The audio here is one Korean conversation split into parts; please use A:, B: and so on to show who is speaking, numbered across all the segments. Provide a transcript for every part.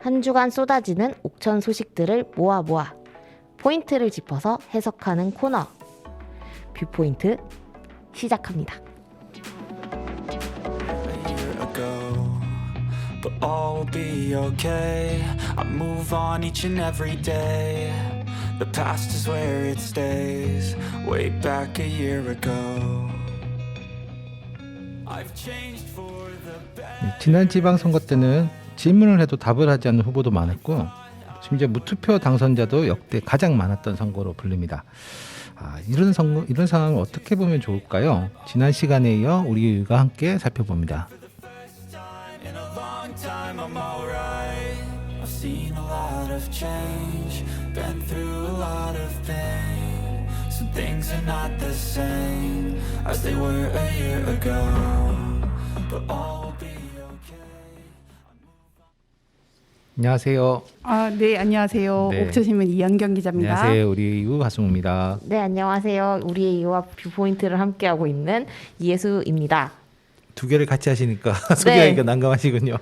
A: 한 주간 쏟아지는 옥천 소식들을 모아 포인트를 짚어서 해석하는 코너 뷰포인트 시작합니다.
B: But all will be okay. I move on each and every day. The past is where it stays. Way back a year ago. I've changed for the better.
C: 지난 지방선거 때는 질문을 해도 답을 하지 않는 후보도 많았고 심지어 무투표 당선자도 역대 가장 많았던 선거로 불립니다. 이런 상황을 어떻게 보면 좋을까요? 지난 시간에 이어 우리 유가 함께 살펴봅니다.
B: In a long time I'm alright. I've seen a lot of change. Been through a lot of pain. Some things are not the same as they were a year ago. But all will be okay.
C: 안녕하세요.
D: 네, 안녕하세요.
C: 네.
D: 옥천신문 이현경 기자입니다.
C: 안녕하세요. 우리 유 하승우입니다.
A: 네, 안녕하세요. 우리의 이유와 뷰포인트를 함께하고 있는 이예수입니다.
C: 두 개를 같이 하시니까 소개하기가 난감하시군요.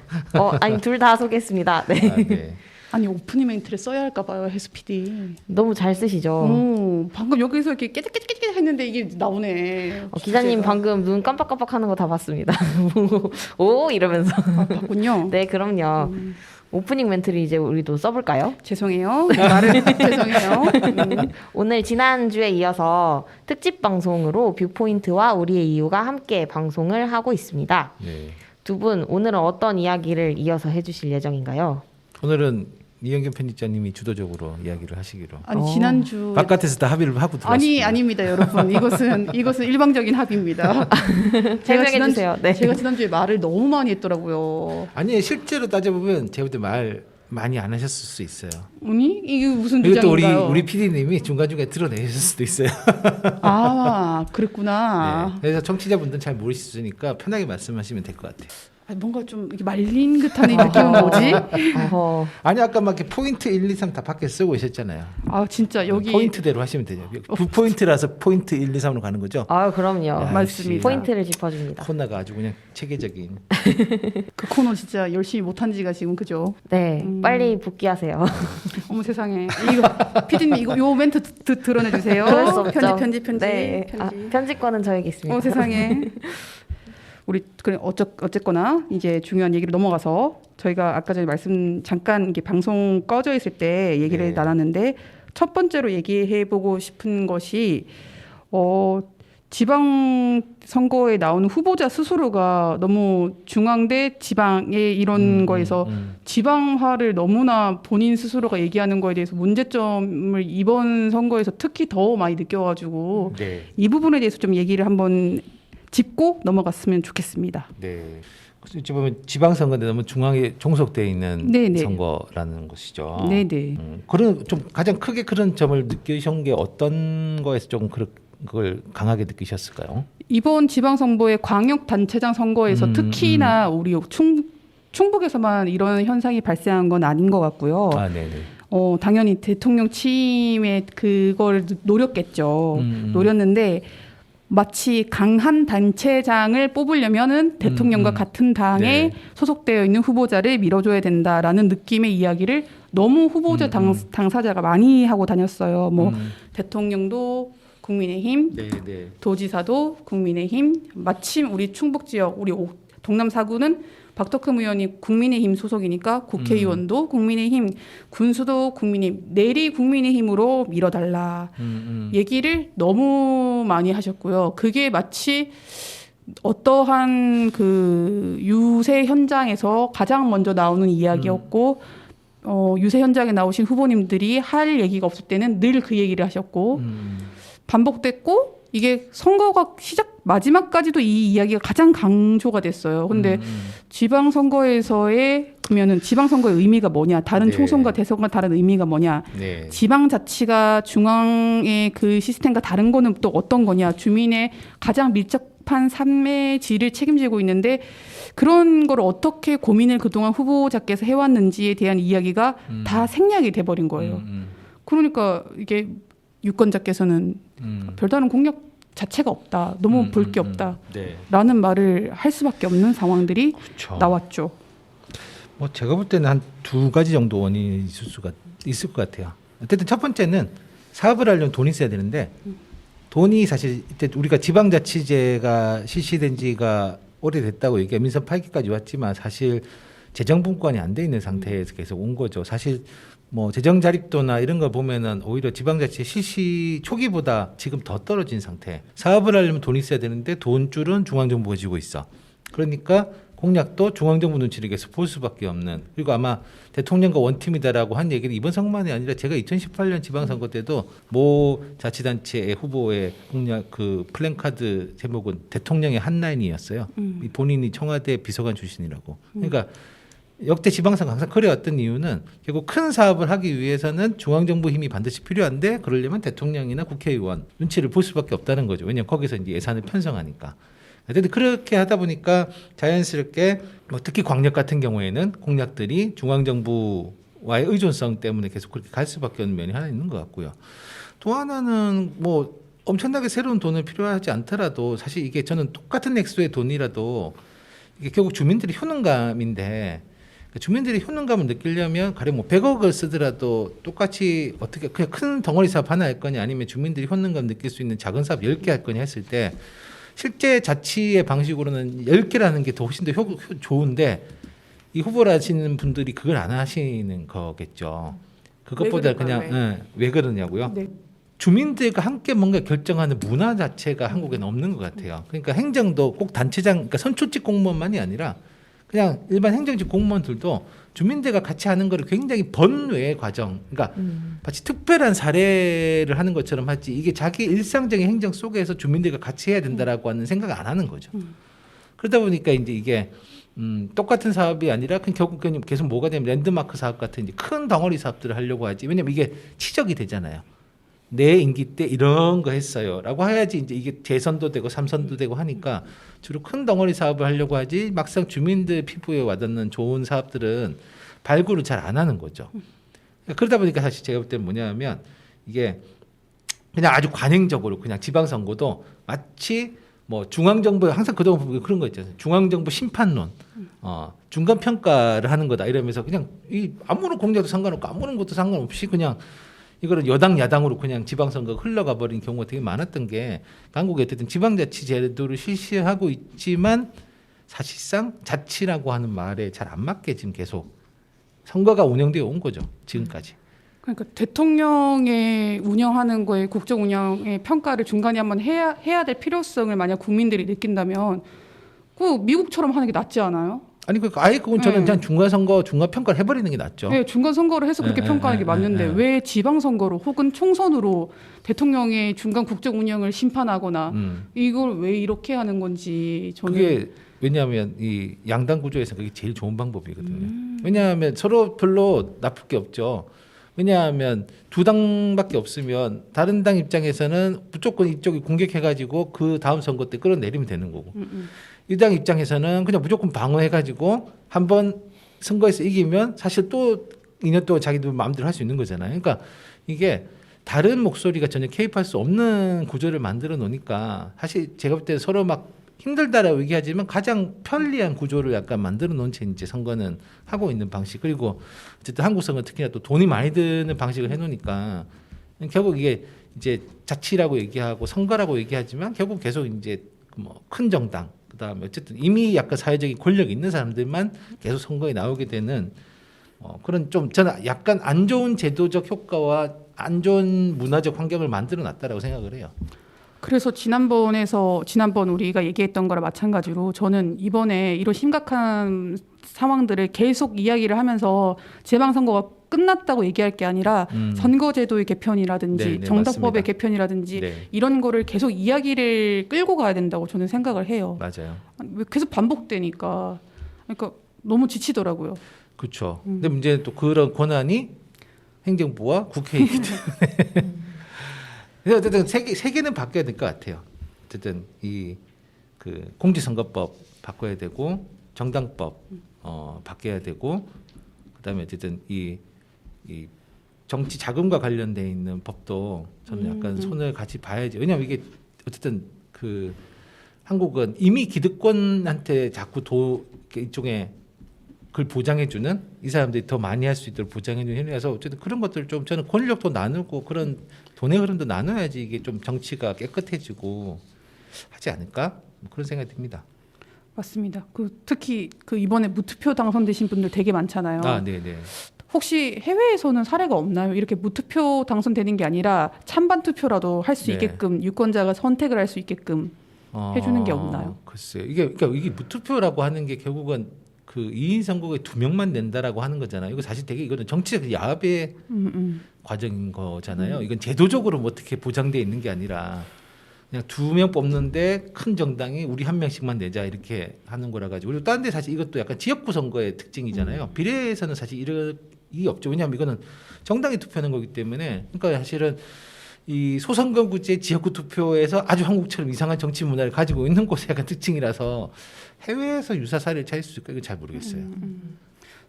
A: 아니 둘 다 소개했습니다. 네.
C: 네.
D: 아니 오프닝 멘트를 써야 할까 봐요, 해수 PD.
A: 너무 잘 쓰시죠.
D: 방금 여기서 이렇게 깨작깨작깨작 했는데 이게 나오네.
A: 기자님
D: 주제가.
A: 방금 눈 깜빡깜빡하는 거 다 봤습니다. 오 이러면서.
D: 봤군요.
A: 네, 그럼요. 오프닝 멘트를 이제 우리도 써볼까요?
D: 죄송해요. 말을 죄송해요.
A: 오늘 지난주에 이어서 특집 방송으로 뷰포인트와 우리의 이유가 함께 방송을 하고 있습니다.
C: 네.
A: 두 분 오늘은 어떤 이야기를 이어서 해주실 예정인가요?
C: 오늘은 이현경 편집자님이 주도적으로 이야기를 하시기로.
D: 아니 지난주
C: 바깥에서 다 합의를 하고 들어왔습니다.
D: 아닙니다, 여러분. 이것은 일방적인 합의입니다.
A: 설명해 주세요. 네.
D: 제가 지난주에 말을 너무 많이 했더라고요.
C: 아니 실제로 따져보면 제가 볼 때 말 많이 안 하셨을 수 있어요.
D: 아니 이게 무슨
C: 그리고 또
D: 주장인가요?
C: 우리 PD님이 중간중간에 드러내실 수도 있어요.
D: 그랬구나.
C: 네. 그래서 청취자분들은 잘 모르시니까 편하게 말씀하시면 될 것 같아요.
D: 뭔가 좀 이렇게 말린 듯한 이 느낌은 뭐지?
A: 어허.
C: 아니 아까 막 이렇게 포인트 1, 2, 3 다 밖에 쓰고 계셨잖아요.
D: 진짜 여기
C: 포인트대로 하시면 되죠. 부포인트라서 포인트 1, 2, 3으로 가는 거죠.
A: 그럼요.
C: 야,
D: 맞습니다.
A: 포인트를 짚어줍니다.
C: 코너가 아주 그냥 체계적인.
D: 그 코너 진짜 열심히 못한 지가 지금 그죠?
A: 네, 빨리 복귀하세요.
D: 어머 세상에 이거 피디님 이거 요 멘트 드러내 주세요.
A: 그럴 수 없죠.
D: 편집.
A: 네. 편집권은 저에게 있습니다.
D: 세상에 우리 그래 어쨌거나 이제 중요한 얘기로 넘어가서 저희가 아까 전에 잠깐 이게 방송 꺼져 있을 때 얘기를
C: 네.
D: 나눴는데 첫 번째로 얘기해 보고 싶은 것이 지방 선거에 나오는 후보자 스스로가 너무 중앙대 지방의 이런 거에서 지방화를 너무나 본인 스스로가 얘기하는 거에 대해서 문제점을 이번 선거에서 특히 더 많이 느껴가지고
C: 네.
D: 이 부분에 대해서 좀 얘기를 한번 짚고 넘어갔으면 좋겠습니다.
C: 네. 어찌 보면 지방선거인데 너무 중앙에 종속되어 있는
D: 네네.
C: 선거라는 것이죠.
D: 네네.
C: 그런 좀 가장 크게 그런 점을 느끼신 게 어떤 거에서 조금 그걸 강하게 느끼셨을까요?
D: 이번 지방선거의 광역단체장 선거에서 특히나 우리 충북에서만 이런 현상이 발생한 건 아닌 것 같고요.
C: 네네.
D: 당연히 대통령 취임에 그걸 노렸겠죠. 노렸는데 마치 강한 단체장을 뽑으려면은 대통령과 같은 당에
C: 네.
D: 소속되어 있는 후보자를 밀어줘야 된다라는 느낌의 이야기를 너무 후보자 당사자가 많이 하고 다녔어요. 대통령도 국민의힘,
C: 네네.
D: 도지사도 국민의힘, 마침 우리 충북 지역, 우리 동남 4구는 박덕흠 의원이 국민의힘 소속이니까 국회의원도 국민의힘, 군수도 국민의힘, 내리 국민의힘으로 밀어달라 얘기를 너무 많이 하셨고요. 그게 마치 어떠한 그 유세 현장에서 가장 먼저 나오는 이야기였고 유세 현장에 나오신 후보님들이 할 얘기가 없을 때는 늘 그 얘기를 하셨고 반복됐고 이게 선거가 시작 마지막까지도 이 이야기가 가장 강조가 됐어요. 근데 지방선거에서의 그러면은 지방선거의 의미가 뭐냐? 다른
C: 네.
D: 총선과 대선과 다른 의미가 뭐냐?
C: 네.
D: 지방자치가 중앙의 그 시스템과 다른 거는 또 어떤 거냐? 주민의 가장 밀접한 삶의 질을 책임지고 있는데 그런 걸 어떻게 고민을 그동안 후보자께서 해왔는지에 대한 이야기가 다 생략이 돼버린 거예요. 그러니까 이게 유권자께서는 별다른 공약 자체가 없다. 너무 볼 게 없다.
C: 네.
D: 라는 말을 할 수밖에 없는 상황들이
C: 그렇죠.
D: 나왔죠.
C: 뭐 제가 볼 때는 한 두 가지 정도 원인이 있을 것 같아요. 어쨌든 첫 번째는 사업을 하려면 돈이 있어야 되는데 돈이 사실 이때 우리가 지방자치제가 실시된 지가 오래됐다고 얘기해 민선 8기까지 왔지만 사실 재정 분권이 안 돼 있는 상태에서 계속 온 거죠. 사실 뭐 재정 자립도나 이런 거 보면은 오히려 지방자치 실시 초기보다 지금 더 떨어진 상태. 사업을 하려면 돈이 있어야 되는데 돈줄은 중앙정부가 쥐고 있어. 그러니까 공약도 중앙정부 눈치를 계속 볼 수밖에 없는. 그리고 아마 대통령과 원팀이다라고 한 얘기는 이번 선거만이 아니라 제가 2018년 지방선거 때도 모 자치단체의 후보의 공약 그 플랜카드 제목은 대통령의 한 라인이었어요. 이 본인이 청와대 비서관 출신이라고. 그러니까 역대 지방선거 항상 그래왔던 이유는 결국 큰 사업을 하기 위해서는 중앙정부 힘이 반드시 필요한데 그러려면 대통령이나 국회의원 눈치를 볼 수밖에 없다는 거죠. 왜냐하면 거기서 이제 예산을 편성하니까. 어쨌든 그렇게 하다 보니까 자연스럽게 뭐 특히 광역 같은 경우에는 공약들이 중앙정부와의 의존성 때문에 계속 그렇게 갈 수밖에 없는 면이 하나 있는 것 같고요. 또 하나는 뭐 엄청나게 새로운 돈을 필요하지 않더라도 사실 이게 저는 똑같은 액수의 돈이라도 이게 결국 주민들이 효능감인데 주민들이 효능감을 느끼려면 가령 뭐 100억을 쓰더라도 똑같이 어떻게 그냥 큰 덩어리 사업 하나 할 거냐 아니면 주민들이 효능감 느낄 수 있는 작은 사업 10개 할 거냐 했을 때 실제 자치의 방식으로는 10개라는 게 더 훨씬 더 좋은데 이 후보를 하시는 분들이 그걸 안 하시는 거겠죠. 그것보다 그냥 왜 그러냐고요?
D: 네.
C: 주민들과 함께 뭔가 결정하는 문화 자체가 한국에는 없는 것 같아요. 그러니까 행정도 꼭 단체장, 그러니까 선출직 공무원만이 아니라 그냥 일반 행정직 공무원들도 주민들과 같이 하는 거를 굉장히 번외의 과정, 그러니까 마치 특별한 사례를 하는 것처럼 하지 이게 자기 일상적인 행정 속에서 주민들과 같이 해야 된다라고 하는 생각을 안 하는 거죠. 그러다 보니까 이제 이게 똑같은 사업이 아니라 결국 계속 뭐가 되면 랜드마크 사업 같은 이제 큰 덩어리 사업들을 하려고 하지. 왜냐면 이게 치적이 되잖아요. 내 임기 때 이런 거 했어요라고 해야지 이제 이게 재선도 되고 삼선도 되고 하니까 주로 큰 덩어리 사업을 하려고 하지 막상 주민들 피부에 와닿는 좋은 사업들은 발굴을 잘 안 하는 거죠. 그러다 보니까 사실 제가 볼 때는 뭐냐면 이게 그냥 아주 관행적으로 그냥 지방선거도 마치 뭐 중앙정부에 항상 그동안 보면 그런 거 있잖아요. 중앙정부 심판론, 중간 평가를 하는 거다 이러면서 그냥 이 아무런 공약도 상관없고 아무런 것도 상관없이 그냥 이거를 여당 야당으로 그냥 지방선거가 흘러가 버린 경우가 되게 많았던 게 한국에 어쨌든 지방자치 제도를 실시하고 있지만 사실상 자치라고 하는 말에 잘 안 맞게 지금 계속 선거가 운영되어 온 거죠. 지금까지.
D: 그러니까 대통령의 운영하는 거에 국정 운영의 평가를 중간에 한번 해야 될 필요성을 만약 국민들이 느낀다면 그 미국처럼 하는 게 낫지 않아요?
C: 아니 아예 그건 저는 그냥 중간 선거 중간 평가를 해버리는 게 낫죠.
D: 네, 중간 선거를 해서 그렇게 평가하는 게 맞는데 왜 지방 선거로 혹은 총선으로 대통령의 중간 국정 운영을 심판하거나 이걸 왜 이렇게 하는 건지 저는
C: 그게 왜냐하면 이 양당 구조에서 그게 제일 좋은 방법이거든요. 왜냐하면 서로 별로 나쁠 게 없죠. 왜냐하면 두 당밖에 없으면 다른 당 입장에서는 무조건 이쪽이 공격해가지고 그 다음 선거 때 끌어내리면 되는 거고 이 당 입장에서는 그냥 무조건 방어해가지고 한번 선거에서 이기면 사실 또 2년 동안 자기들 마음대로 할 수 있는 거잖아요. 그러니까 이게 다른 목소리가 전혀 개입할 수 없는 구조를 만들어 놓으니까 사실 제가 볼 때 서로 막 힘들다라고 얘기하지만 가장 편리한 구조를 약간 만들어 놓은 채 이제 선거는 하고 있는 방식. 그리고 어쨌든 한국 선거 특히나 또 돈이 많이 드는 방식을 해놓으니까 결국 이게 이제 자치라고 얘기하고 선거라고 얘기하지만 결국 계속 이제 뭐 큰 정당 그다음에 어쨌든 이미 약간 사회적인 권력이 있는 사람들만 계속 선거에 나오게 되는 그런 좀 저는 약간 안 좋은 제도적 효과와 안 좋은 문화적 환경을 만들어 놨다라고 생각을 해요.
D: 그래서 지난번 우리가 얘기했던 거랑 마찬가지로 저는 이번에 이런 심각한 상황들을 계속 이야기를 하면서 지방선거가 끝났다고 얘기할 게 아니라 선거제도의 개편이라든지
C: 네,
D: 정당법의
C: 맞습니다.
D: 개편이라든지
C: 네.
D: 이런 거를 계속 이야기를 끌고 가야 된다고 저는 생각을 해요.
C: 맞아요.
D: 왜 계속 반복되니까 그러니까 너무 지치더라고요.
C: 그렇죠. 근데 문제는 또 그런 권한이 행정부와 국회이기 때문에 그래서 어쨌든 세계는 바뀌어야 될 것 같아요. 어쨌든 이 그 공직선거법 바꿔야 되고 정당법 바뀌어야 되고 그다음에 어쨌든 이 정치 자금과 관련돼 있는 법도 저는 약간 손을 같이 봐야지. 왜냐하면 이게 어쨌든 그 한국은 이미 기득권한테 자꾸 이쪽에 그걸 보장해주는 이 사람들이 더 많이 할 수 있도록 보장해주는 현이라서 어쨌든 그런 것들 좀 저는 권력도 나누고 그런 돈의 흐름도 나눠야지 이게 좀 정치가 깨끗해지고 하지 않을까 뭐 그런 생각이 듭니다.
D: 맞습니다. 특히 이번에 무투표 당선되신 분들 되게 많잖아요.
C: 아, 네네.
D: 혹시 해외에서는 사례가 없나요? 이렇게 무투표 당선되는 게 아니라 찬반 투표라도 할 수
C: 네.
D: 있게끔 유권자가 선택을 할 수 있게끔 해주는 게 없나요?
C: 글쎄요. 그러니까 이게 무투표라고 하는 게 결국은 그 2인 선거에 2명만 낸다라고 하는 거잖아요. 이거 사실 되게 이거는 정치적 야합의 과정인 거잖아요. 이건 제도적으로 뭐 어떻게 보장돼 있는 게 아니라 그냥 2명 뽑는데 큰 정당이 우리 1명씩만 내자 이렇게 하는 거라 가지고 그리고 다른 데 사실 이것도 약간 지역구 선거의 특징이잖아요. 비례에서는 사실 이런 이 없죠. 왜냐하면 이거는 정당이 투표하는 거기 때문에 그러니까 사실은 이 소선거구제 지역구 투표에서 아주 한국처럼 이상한 정치 문화를 가지고 있는 곳의 약간 특징이라서 해외에서 유사 사례를 찾을 수 있을까 이건 잘 모르겠어요.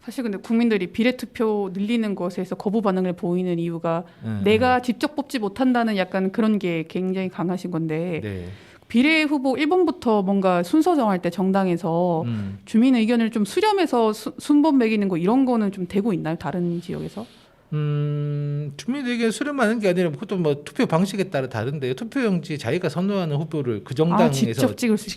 D: 사실 근데 국민들이 비례투표 늘리는 것에서 거부 반응을 보이는 이유가 내가 직접 뽑지 못한다는 약간 그런 게 굉장히 강하신 건데
C: 네.
D: 비례 후보 1번부터 뭔가 순서 정할 때 정당에서 주민 의견을 좀 수렴해서 순번 매기는 거 이런 거는 좀 되고 있나요? 다른 지역에서?
C: 주민에게 수렴하는 게 아니라 그것도 뭐 투표 방식에 따라 다른데 투표용지 자기가 선호하는 후보를 그 정당에서
D: 직접 찍을 수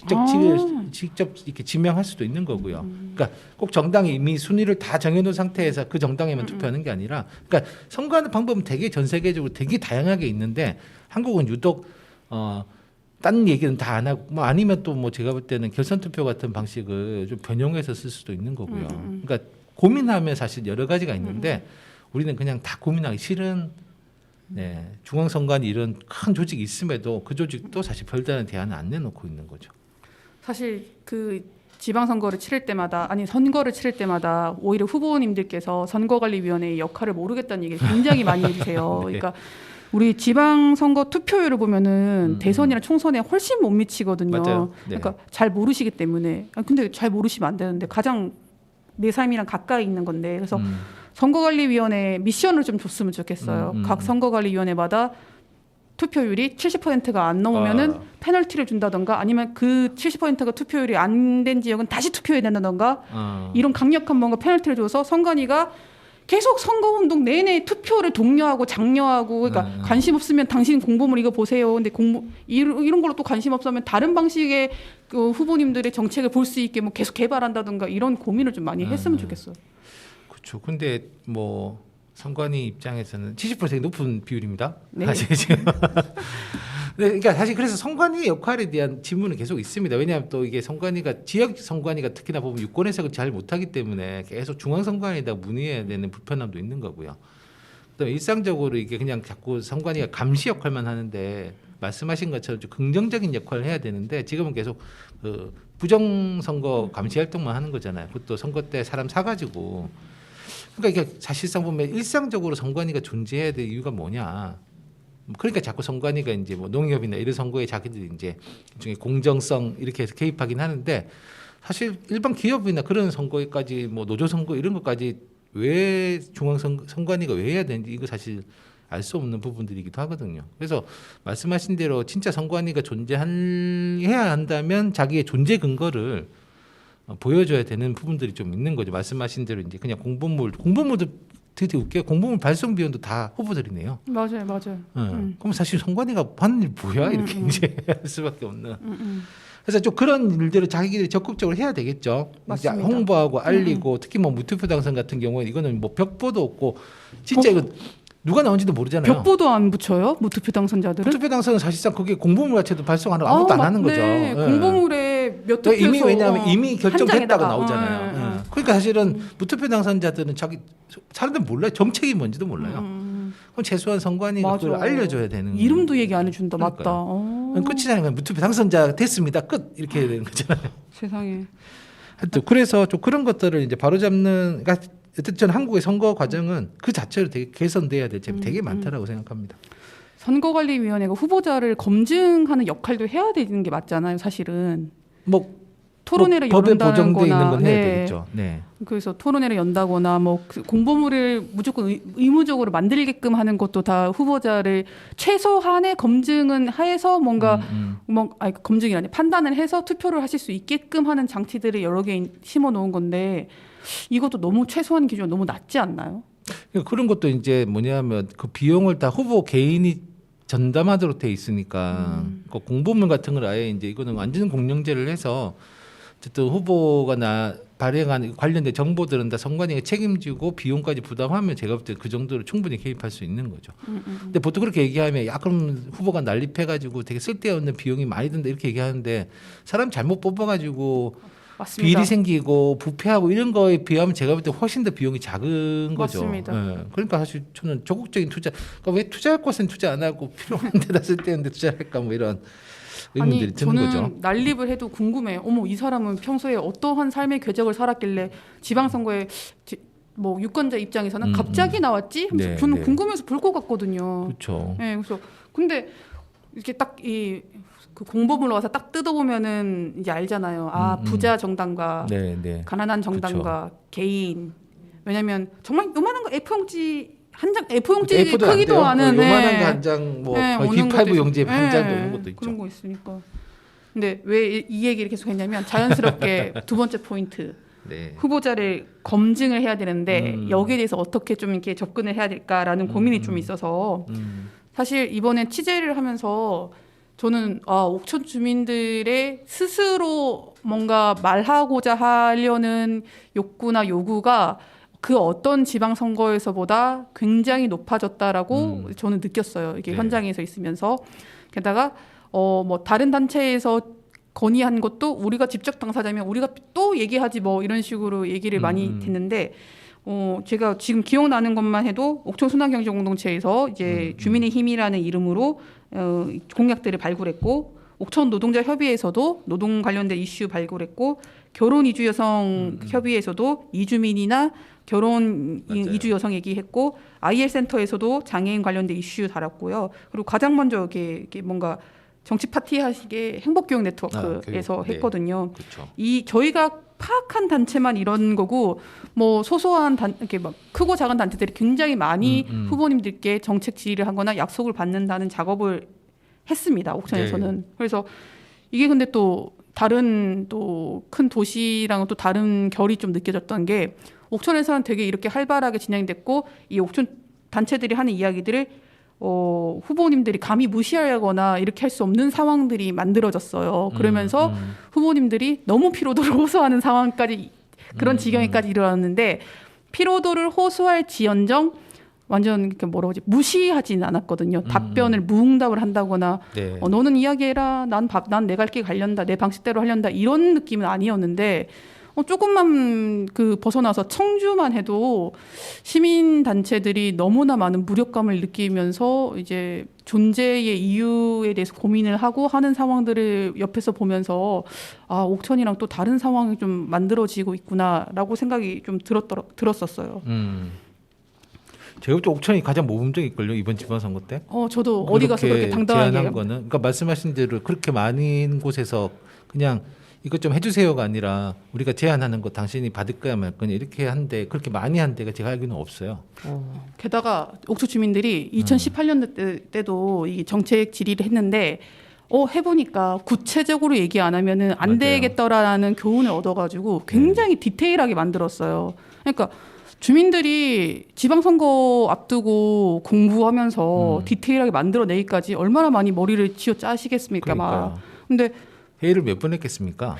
C: 직접 이렇게 지명할 수도 있는 거고요. 그러니까 꼭 정당이 이미 순위를 다 정해놓은 상태에서 그 정당에만 투표하는 게 아니라, 그러니까 선거하는 방법은 되게 전 세계적으로 되게 다양하게 있는데 한국은 유독 딴 얘기는 다 안 하고 뭐 아니면 또 뭐 제가 볼 때는 결선 투표 같은 방식을 좀 변형해서 쓸 수도 있는 거고요. 그러니까 고민하면 사실 여러 가지가 있는데. 우리는 그냥 다 고민하기 싫은 중앙선관위 이런 큰 조직이 있음에도 그 조직도 사실 별다른 대안을 안 내놓고 있는 거죠.
D: 사실 지방선거를 치를 때마다 선거를 치를 때마다 오히려 후보님들께서 선거관리위원회의 역할을 모르겠다는 얘기를 굉장히 많이 해주세요.
C: 네.
D: 그러니까 우리 지방선거 투표율을 보면은 대선이랑 총선에 훨씬 못 미치거든요.
C: 맞아요. 네.
D: 그러니까 잘 모르시기 때문에 근데 잘 모르시면 안 되는데 가장 내 삶이랑 가까이 있는 건데 그래서 선거관리위원회 미션을 좀 줬으면 좋겠어요. 각 선거관리위원회마다 투표율이 70%가 안 넘으면은 페널티를 준다던가 아니면 그 70%가 투표율이 안 된 지역은 다시 투표해야 된다던가 이런 강력한 뭔가 페널티를 줘서 선관위가 계속 선거운동 내내 투표를 독려하고 장려하고 그러니까 관심 없으면 당신 공보물 이거 보세요. 근데 이런 걸로 또 관심 없으면 다른 방식의 그 후보님들의 정책을 볼 수 있게 뭐 계속 개발한다든가 이런 고민을 좀 많이 했으면 좋겠어요.
C: 그렇죠. 근데 뭐 선관위 입장에서는 70%가 높은 비율입니다.
D: 네.
C: 사실 지금. 네, 그러니까 사실 그래서 선관위 역할에 대한 질문은 계속 있습니다. 왜냐하면 또 이게 선관위가 지역 선관위가 특히나 보면 유권 해석을 잘 못하기 때문에 계속 중앙 선관위에다 문의해야 되는 불편함도 있는 거고요. 또 일상적으로 이게 그냥 자꾸 선관위가 감시 역할만 하는데 말씀하신 것처럼 좀 긍정적인 역할을 해야 되는데 지금은 계속 부정 선거 감시 활동만 하는 거잖아요. 그것도 선거 때 사람 사가지고. 그러니까 이게 사실상 보면 일상적으로 선관위가 존재해야 될 이유가 뭐냐. 그러니까 자꾸 선관위가 이제 뭐 농협이나 이런 선거에 자기들이 이제 일종의 공정성 이렇게 해서 개입하긴 하는데 사실 일반 기업이나 그런 선거에까지 뭐 노조 선거 이런 것까지 왜 중앙 선관위가 왜 해야 되는지 이거 사실 알 수 없는 부분들이기도 하거든요. 그래서 말씀하신 대로 진짜 선관위가 존재해야 한다면 자기의 존재 근거를 보여줘야 되는 부분들이 좀 있는 거죠. 말씀하신 대로 이제 그냥 공보물도 되게 웃겨요. 공보물 발송 비용도 다 후보들이네요.
D: 맞아요.
C: 그럼 사실 선관위가 하는 일 뭐야 이렇게 이제 할 수밖에 없는. 그래서 좀 그런 일들을 자기들이 적극적으로 해야 되겠죠. 이제
D: 맞습니다.
C: 홍보하고 알리고 특히 뭐 무투표 당선 같은 경우에 이거는 뭐 벽보도 없고 진짜 이거 누가 나온지도 모르잖아요.
D: 벽보도 안 붙여요? 무투표 당선자들은?
C: 무투표 당선은 사실상 그게 공보물 자체도 발송하는 거 아무것도 안 하는 거죠.
D: 네. 공보물에 몇 투표소
C: 이미 왜냐하면 이미 결정됐다고
D: 장에다가.
C: 나오잖아요. 그러니까 사실은 무투표 당선자들은 사람들 몰라요. 정책이 뭔지도 몰라요. 그럼 최소한 선관위가
D: 맞아.
C: 그걸 알려줘야 되는.
D: 이름도 얘기 안 해준다.
C: 그러니까요.
D: 맞다.
C: 끝이잖아요. 그냥 무투표 당선자 됐습니다. 끝 이렇게 해야 되는 거잖아요.
D: 세상에.
C: 하여튼 그래서 좀 그런 것들을 이제 바로잡는. 그러니까 어쨌든 한국의 선거 과정은 그 자체로 되게 개선돼야 될 점이 되게 많다라고 생각합니다.
D: 선거관리위원회가 후보자를 검증하는 역할도 해야 되는 게 맞잖아요. 사실은.
C: 뭐
D: 토론회를
C: 법에
D: 연다거나
C: 보정돼 있는 건 해야 되겠죠. 네.
D: 그래서 토론회를 연다거나 뭐 그 공보물을 무조건 의무적으로 만들게끔 하는 것도 다 후보자를 최소한의 검증은 해서 뭔가 검증이 아니라 판단을 해서 투표를 하실 수 있게끔 하는 장치들을 여러 개 심어 놓은 건데 이것도 너무 최소한 기준 너무 낮지 않나요?
C: 그러니까 그런 것도 이제 뭐냐면 그 비용을 다 후보 개인이 전담하도록 돼 있으니까 그 공보물 같은 걸 아예 이제 이거는 완전 공영제를 해서 어쨌든 후보가 발행한 관련된 정보들은 다 선관위가 책임지고 비용까지 부담하면 제가 볼 때 그 정도로 충분히 개입할 수 있는 거죠. 근데 보통 그렇게 얘기하면 야 그럼 후보가 난립해가지고 되게 쓸데없는 비용이 많이 든다 이렇게 얘기하는데 사람 잘못 뽑아가지고
D: 맞습니다.
C: 비리 생기고 부패하고 이런 거에 비하면 제가 볼 때 훨씬 더 비용이 작은 거죠.
D: 맞습니다.
C: 예. 그러니까 사실 저는 적극적인 투자, 그러니까 왜 투자할 곳은 투자 안 하고 필요한 데다 쓸데없는데 투자를 할까 뭐 이런 의문들이
D: 아니
C: 드는
D: 저는
C: 거죠.
D: 난립을 해도 궁금해요. 어머 이 사람은 평소에 어떠한 삶의 궤적을 살았길래 지방선거에 뭐 유권자 입장에서는 갑자기 나왔지? 하면서
C: 네,
D: 저는
C: 네.
D: 궁금해서 볼 것 같거든요.
C: 그렇죠.
D: 네, 그래서 근데 이렇게 딱 이 그 공보물 와서 딱 뜯어보면은 이제 알잖아요. 아 부자 정당과
C: 네, 네.
D: 가난한 정당과 개인. 왜냐면 정말 요만한 거 A4용지 한 장 A4용지
C: A4도 안
D: 크기도
C: 돼요.
D: 아는
C: 요만한 거 한 장, 뭐
D: 네,
C: 거의
D: 오는
C: B5
D: 것도
C: 용지에
D: 있-
C: 한 장
D: 네,
C: 오는 것도 있죠.
D: 그런 거 있으니까. 근데 왜 이 얘기를 계속 했냐면 자연스럽게 두 번째 포인트.
C: 네.
D: 후보자를 검증을 해야 되는데
C: 음.
D: 여기에 대해서 어떻게 좀 이렇게 접근을 해야 될까라는 고민이 좀 있어서 사실 이번에 취재를 하면서 저는 옥천 주민들의 스스로 뭔가 말하고자 하려는 욕구나 요구가 그 어떤 지방선거에서보다 굉장히 높아졌다라고 저는 느꼈어요. 이게
C: 네.
D: 현장에서 있으면서. 게다가 뭐 다른 단체에서 건의한 것도 우리가 직접 당사자면 우리가 또 얘기하지 뭐 이런 식으로 얘기를 많이 듣는데 제가 지금 기억나는 것만 해도 옥천 순환경제공동체에서 이제 주민의 힘이라는 이름으로 공약들을 발굴했고 옥천 노동자 협의회에서도 노동 관련된 이슈 발굴했고 결혼 이주 여성 협의회에서도 이주민이나 결혼
C: 맞아요.
D: 이주 여성 얘기했고 IL 센터에서도 장애인 관련된 이슈 다뤘고요. 그리고 가장 먼저 이렇게 뭔가 정치 파티 하시게 행복교육 네트워크에서
C: 교육. 네.
D: 했거든요.
C: 그렇죠.
D: 이 저희가 파악한 단체만 이런 거고 뭐 소소한 이렇게 막 크고 작은 단체들이 굉장히 많이 후보님들께 정책 지휘를 하거나 약속을 받는다는 작업을 했습니다. 옥천에서는.
C: 네.
D: 그래서 이게 근데 또 다른 또 큰 도시랑은 또 다른 결이 좀 느껴졌던 게 옥천에서는 되게 이렇게 활발하게 진행됐고 이 옥천 단체들이 하는 이야기들을 후보님들이 감히 무시하거나 이렇게 할 수 없는 상황들이 만들어졌어요. 그러면서 후보님들이 너무 피로도를 호소하는 상황까지 그런 지경에까지 이르렀는데 피로도를 호소할 지연정 완전 이렇게 뭐라고 하지 무시하진 않았거든요. 답변을 무응답을 한다거나
C: 네.
D: 너는 이야기해라. 난 내 갈 길 가련다. 내 방식대로 하련다. 이런 느낌은 아니었는데 조금만 벗어나서 청주만 해도 시민 단체들이 너무나 많은 무력감을 느끼면서 이제 존재의 이유에 대해서 고민을 하고 하는 상황들을 옆에서 보면서 옥천이랑 또 다른 상황이 좀 만들어지고 있구나라고 생각이 좀 들었었어요.
C: 제가 볼 때 옥천이 가장 모범적일걸요 이번 지방선거 때.
D: 저도 어디 가서 그렇게 당당하게
C: 제안한 거는, 그러니까 말씀하신 대로 그렇게 많은 곳에서 그냥 이것 좀 해주세요가 아니라 우리가 제안하는 거 당신이 받을 거야 말 거냐 이렇게 한데 그렇게 많이 한 데가 제가 알기로는 없어요.
D: 게다가 옥천 주민들이 2018년 때도 이 정책 질의를 했는데 해보니까 구체적으로 얘기 안 하면은 안
C: 맞아요.
D: 되겠더라라는 교훈을 얻어가지고 굉장히 디테일하게 만들었어요. 그러니까 주민들이 지방선거 앞두고 공부하면서 디테일하게 만들어내기까지 얼마나 많이 머리를 쥐어 짜시겠습니까?
C: 그러니까요.
D: 근데
C: 회의를 몇 번 했겠습니까?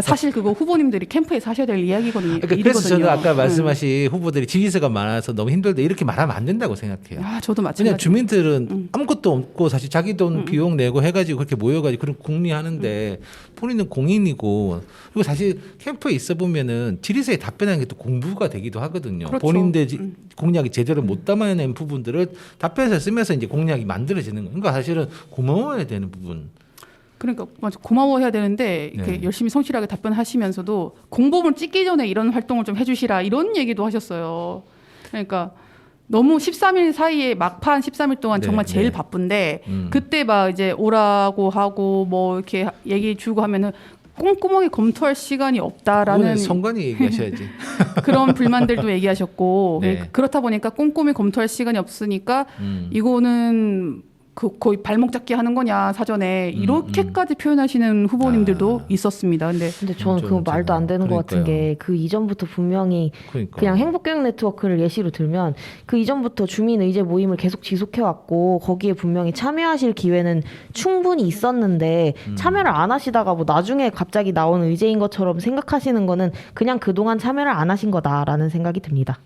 D: 사실 그거 후보님들이 캠프에서 하셔야 될 이야기거든요.
C: 그래서 저는 아까
D: 응.
C: 말씀하신 후보들이 지휘서가 많아서 너무 힘들다 이렇게 말하면 안 된다고 생각해요.
D: 저도
C: 왜냐면
D: 마찬가지.
C: 주민들은 아무것도 없고 사실 자기 돈 비용 내고 해가지고 그렇게 모여가지고 그런 궁리하는데 본인은 공인이고 그리고 사실 캠프에 있어 보면은 질의서에 답변하는 게 또 공부가 되기도 하거든요.
D: 그렇죠.
C: 본인들 공약이 제대로 못 담아낸 부분들을 답변서 쓰면서 이제 공약이 만들어지는 거. 그러니까 사실은 고마워야 되는 부분.
D: 그러니까 맞아 고마워해야 되는데 이렇게
C: 네.
D: 열심히 성실하게 답변하시면서도 공보물 찍기 전에 이런 활동을 좀 해주시라 이런 얘기도 하셨어요. 그러니까 너무 13일 사이에 막판 13일 동안
C: 네,
D: 정말 제일
C: 네.
D: 바쁜데 그때 막 이제 오라고 하고 뭐 이렇게 얘기 주고 하면은 꼼꼼하게 검토할 시간이 없다라는
C: 그거는 선관위 얘기하셔야지.
D: 그런 불만들도 얘기하셨고
C: 네.
D: 그렇다 보니까 꼼꼼히 검토할 시간이 없으니까 이거는 거의 발목 잡기 하는 거냐 사전에 이렇게까지 표현하시는 후보님들도 있었습니다. 근데
A: 저는 그거 말도 안 되는 것 같은 게 그 이전부터 분명히 그냥 행복교육 네트워크를 예시로 들면 그 이전부터 주민의제 모임을 계속 지속해왔고 거기에 분명히 참여하실 기회는 충분히 있었는데 참여를 안 하시다가 뭐 나중에 갑자기 나온 의제인 것처럼 생각하시는 거는 그냥 그동안 참여를 안 하신 거다라는 생각이 듭니다.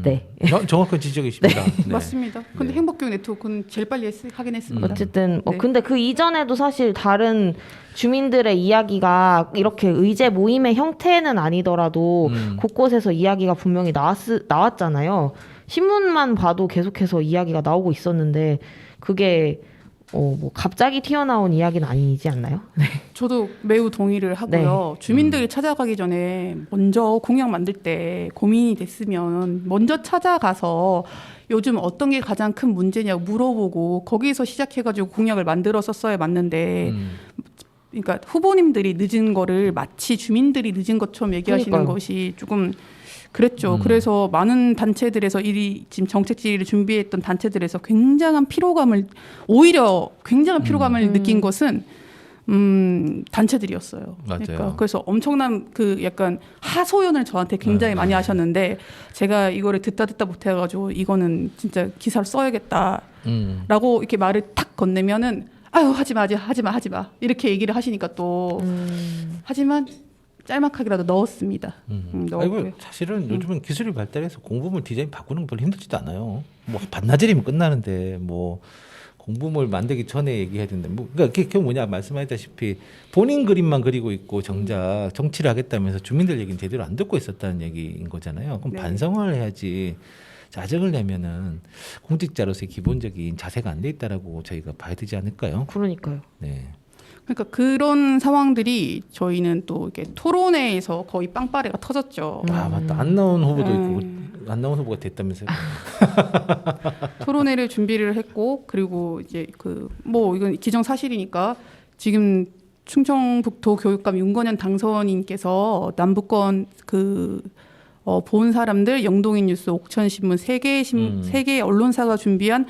A: 네.
C: 정확한 지적이십니다. 네.
D: 맞습니다. 근데 행복교육 네트워크는 제일 빨리 하긴 했습니다.
A: 어쨌든
D: 네.
A: 근데 그 이전에도 사실 다른 주민들의 이야기가 이렇게 의제 모임의 형태는 아니더라도 곳곳에서 이야기가 분명히 나왔잖아요. 신문만 봐도 계속해서 이야기가 나오고 있었는데 그게 뭐 갑자기 튀어나온 이야기는 아니지 않나요? 네.
D: 저도 매우 동의를 하고요. 주민들이 찾아가기 전에 먼저 공약 만들 때 고민이 됐으면 먼저 찾아가서 요즘 어떤 게 가장 큰 문제냐고 물어보고 거기서 시작해가지고 공약을 만들었었어야 맞는데 그러니까 후보님들이 늦은 거를 마치 주민들이 늦은 것처럼 얘기하시는
A: 그러니까요.
D: 것이 조금 그랬죠. 그래서 많은 단체들에서 지금 정책 질의를 준비했던 단체들에서 오히려 굉장한 피로감을 느낀 것은 단체들이었어요.
C: 맞아요.
D: 그러니까 그래서 엄청난 그 약간 하소연을 저한테 굉장히 많이 하셨는데 제가 이거를 듣다 못해가지고 이거는 진짜 기사를 써야겠다라고 이렇게 말을 탁 건네면은 아유 하지마 이렇게 얘기를 하시니까 또 하지만 짤막하게라도 넣었습니다.
C: 아이고 사실은 요즘은 기술이 발달해서 공부물 디자인 바꾸는 거 별로 힘들지도 않아요. 뭐 반나절이면 끝나는데 뭐 공부물 만들기 전에 얘기해야 된다. 뭐 그러니까 그게 뭐냐 말씀하셨다시피 본인 그림만 그리고 있고 정작 정치를 하겠다면서 주민들 얘기는 제대로 안 듣고 있었다는 얘기인 거잖아요. 그럼
D: 네.
C: 반성을 해야지. 자정을 내면은 공직자로서의 기본적인 자세가 안 돼 있다라고 저희가 봐야 되지 않을까요?
A: 그러니까요.
C: 네.
D: 그러니까 그런 상황들이 저희는 또 이렇게 토론회에서 거의 빵빠레가 터졌죠.
C: 아 맞다. 안 나온 후보도 있고 안 나온 후보가 됐다면서요?
D: 토론회를 준비를 했고 그리고 이제 뭐 이건 기정사실이니까 지금 충청북도 교육감 윤건현 당선인께서 남북권 본 사람들 영동인 뉴스 옥천신문 세 개 언론사가 준비한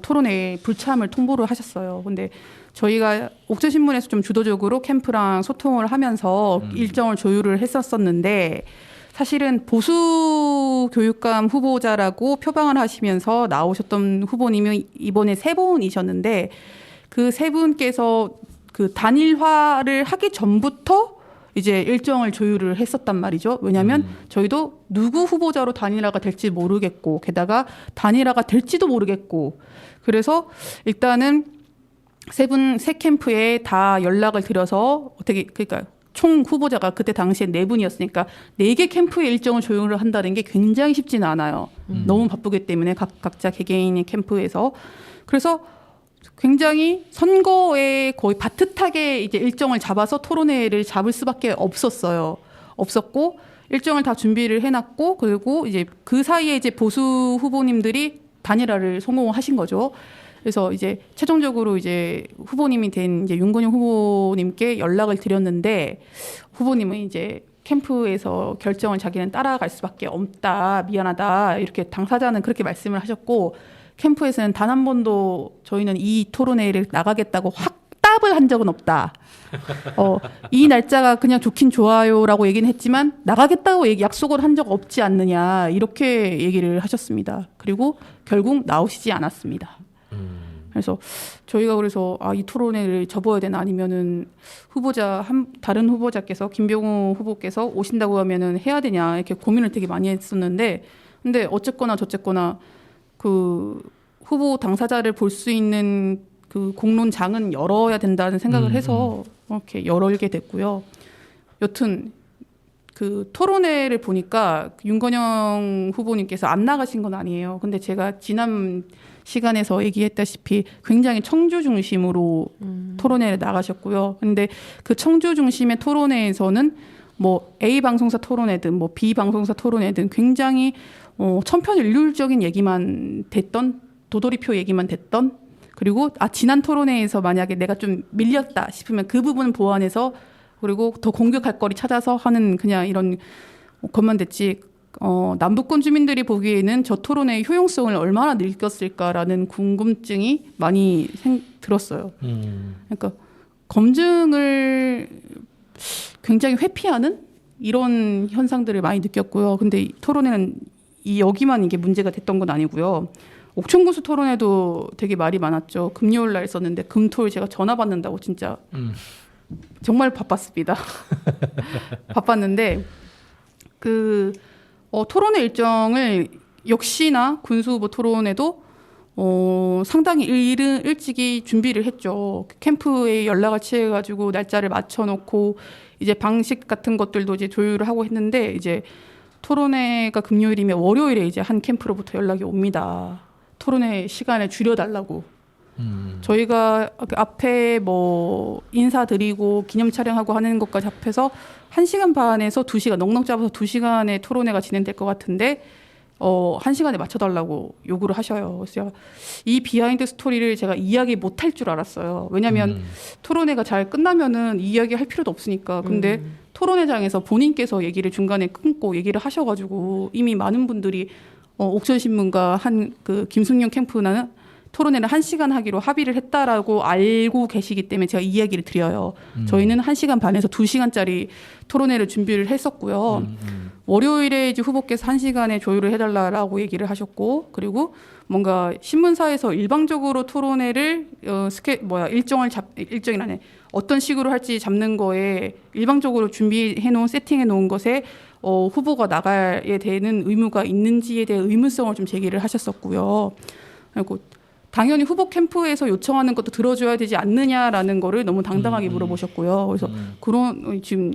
D: 토론회에 불참을 통보를 하셨어요. 근데 저희가 옥천신문에서 좀 주도적으로 캠프랑 소통을 하면서 일정을 조율을 했었었는데 사실은 보수 교육감 후보자라고 표방을 하시면서 나오셨던 후보님이 이번에 3분이셨는데 그 3분께서 그 단일화를 하기 전부터 이제 일정을 조율을 했었단 말이죠. 왜냐하면 저희도 누구 후보자로 단일화가 될지 모르겠고 게다가 단일화가 될지도 모르겠고 그래서 일단은 세 캠프에 다 연락을 드려서 그러니까 총 후보자가 그때 당시에 4분이었으니까 4개 캠프의 일정을 조율을 한다는 게 굉장히 쉽지는 않아요. 너무 바쁘기 때문에 각자 개개인의 캠프에서 그래서 굉장히 선거에 거의 바트하게 이제 일정을 잡아서 토론회를 잡을 수밖에 없었고 일정을 다 준비를 해놨고 그리고 이제 그 사이에 이제 보수 후보님들이 단일화를 성공하신 거죠. 그래서 이제 최종적으로 이제 후보님이 된 이제 윤건영 후보님께 연락을 드렸는데 후보님은 이제 캠프에서 결정을 자기는 따라갈 수밖에 없다, 미안하다 이렇게 당사자는 그렇게 말씀을 하셨고 캠프에서는 단 한 번도 저희는 이 토론회를 나가겠다고 확답을 한 적은 없다. 이 날짜가 그냥 좋긴 좋아요라고 얘기는 했지만 나가겠다고 약속을 한 적 없지 않느냐 이렇게 얘기를 하셨습니다. 그리고 결국 나오시지 않았습니다. 그래서 저희가 이 토론회를 접어야 되나 아니면은 다른 후보자께서 김병호 후보께서 오신다고 하면은 해야 되냐 이렇게 고민을 되게 많이 했었는데 근데 어쨌거나 저쨌거나 그 후보 당사자를 볼 수 있는 그 공론장은 열어야 된다는 생각을 해서 이렇게 열게 됐고요. 여튼 그 토론회를 보니까 윤건영 후보님께서 안 나가신 건 아니에요. 근데 제가 지난 시간에서 얘기했다시피 굉장히 청주 중심으로 토론회를 나가셨고요. 근데 그 청주 중심의 토론회에서는 뭐 A 방송사 토론회든 뭐 B 방송사 토론회든 굉장히 천편일률적인 얘기만 됐던 도돌이표 얘기만 됐던 그리고 지난 토론회에서 만약에 내가 좀 밀렸다 싶으면 그 부분을 보완해서 그리고 더 공격할 거리 찾아서 하는 그냥 이런 것만 됐지 남북권 주민들이 보기에는 저 토론의 효용성을 얼마나 느꼈을까라는 궁금증이 많이 들었어요. 그러니까 검증을 굉장히 회피하는 이런 현상들을 많이 느꼈고요. 근데 이 토론회는 여기만 이게 문제가 됐던 건 아니고요. 옥천군수 토론회도 되게 말이 많았죠. 금요일 날 썼는데 금토일 제가 전화 받는다고 진짜 정말 바빴습니다. 바빴는데 토론회 일정을 역시나 군수 후보 토론회도 상당히 일찍이 준비를 했죠. 캠프에 연락을 취해가지고 날짜를 맞춰놓고 이제 방식 같은 것들도 이제 조율을 하고 했는데 이제 토론회가 금요일이면 월요일에 이제 한 캠프로부터 연락이 옵니다. 토론회 시간을 줄여달라고. 저희가 앞에 뭐 인사드리고 기념 촬영하고 하는 것까지 합해서 1시간 반에서 2시간 넉넉 잡아서 2시간의 토론회가 진행될 것 같은데 1시간에 맞춰달라고 요구를 하셔요. 그래서 제가 이 비하인드 스토리를 제가 이야기 못할 줄 알았어요. 왜냐하면 토론회가 잘 끝나면은 이야기 할 필요도 없으니까. 근데 토론회장에서 본인께서 얘기를 중간에 끊고 얘기를 하셔가지고 이미 많은 분들이 옥천신문과 한 그 김승용 캠프는 토론회를 1시간 하기로 합의를 했다라고 알고 계시기 때문에 제가 이야기를 드려요. 저희는 1시간 반에서 2시간짜리 토론회를 준비를 했었고요. 월요일에 이제 후보께서 1시간에 조율을 해달라고 얘기를 하셨고, 그리고 뭔가 신문사에서 일방적으로 토론회를 일정이라네 어떤 식으로 할지 잡는 거에 일방적으로 준비해 놓은 세팅해 놓은 것에 후보가 나가야 되는 의무가 있는지에 대해 의문성을 좀 제기를 하셨었고요. 그리고 당연히 후보 캠프에서 요청하는 것도 들어줘야 되지 않느냐라는 거를 너무 당당하게 물어보셨고요. 그래서 그런 지금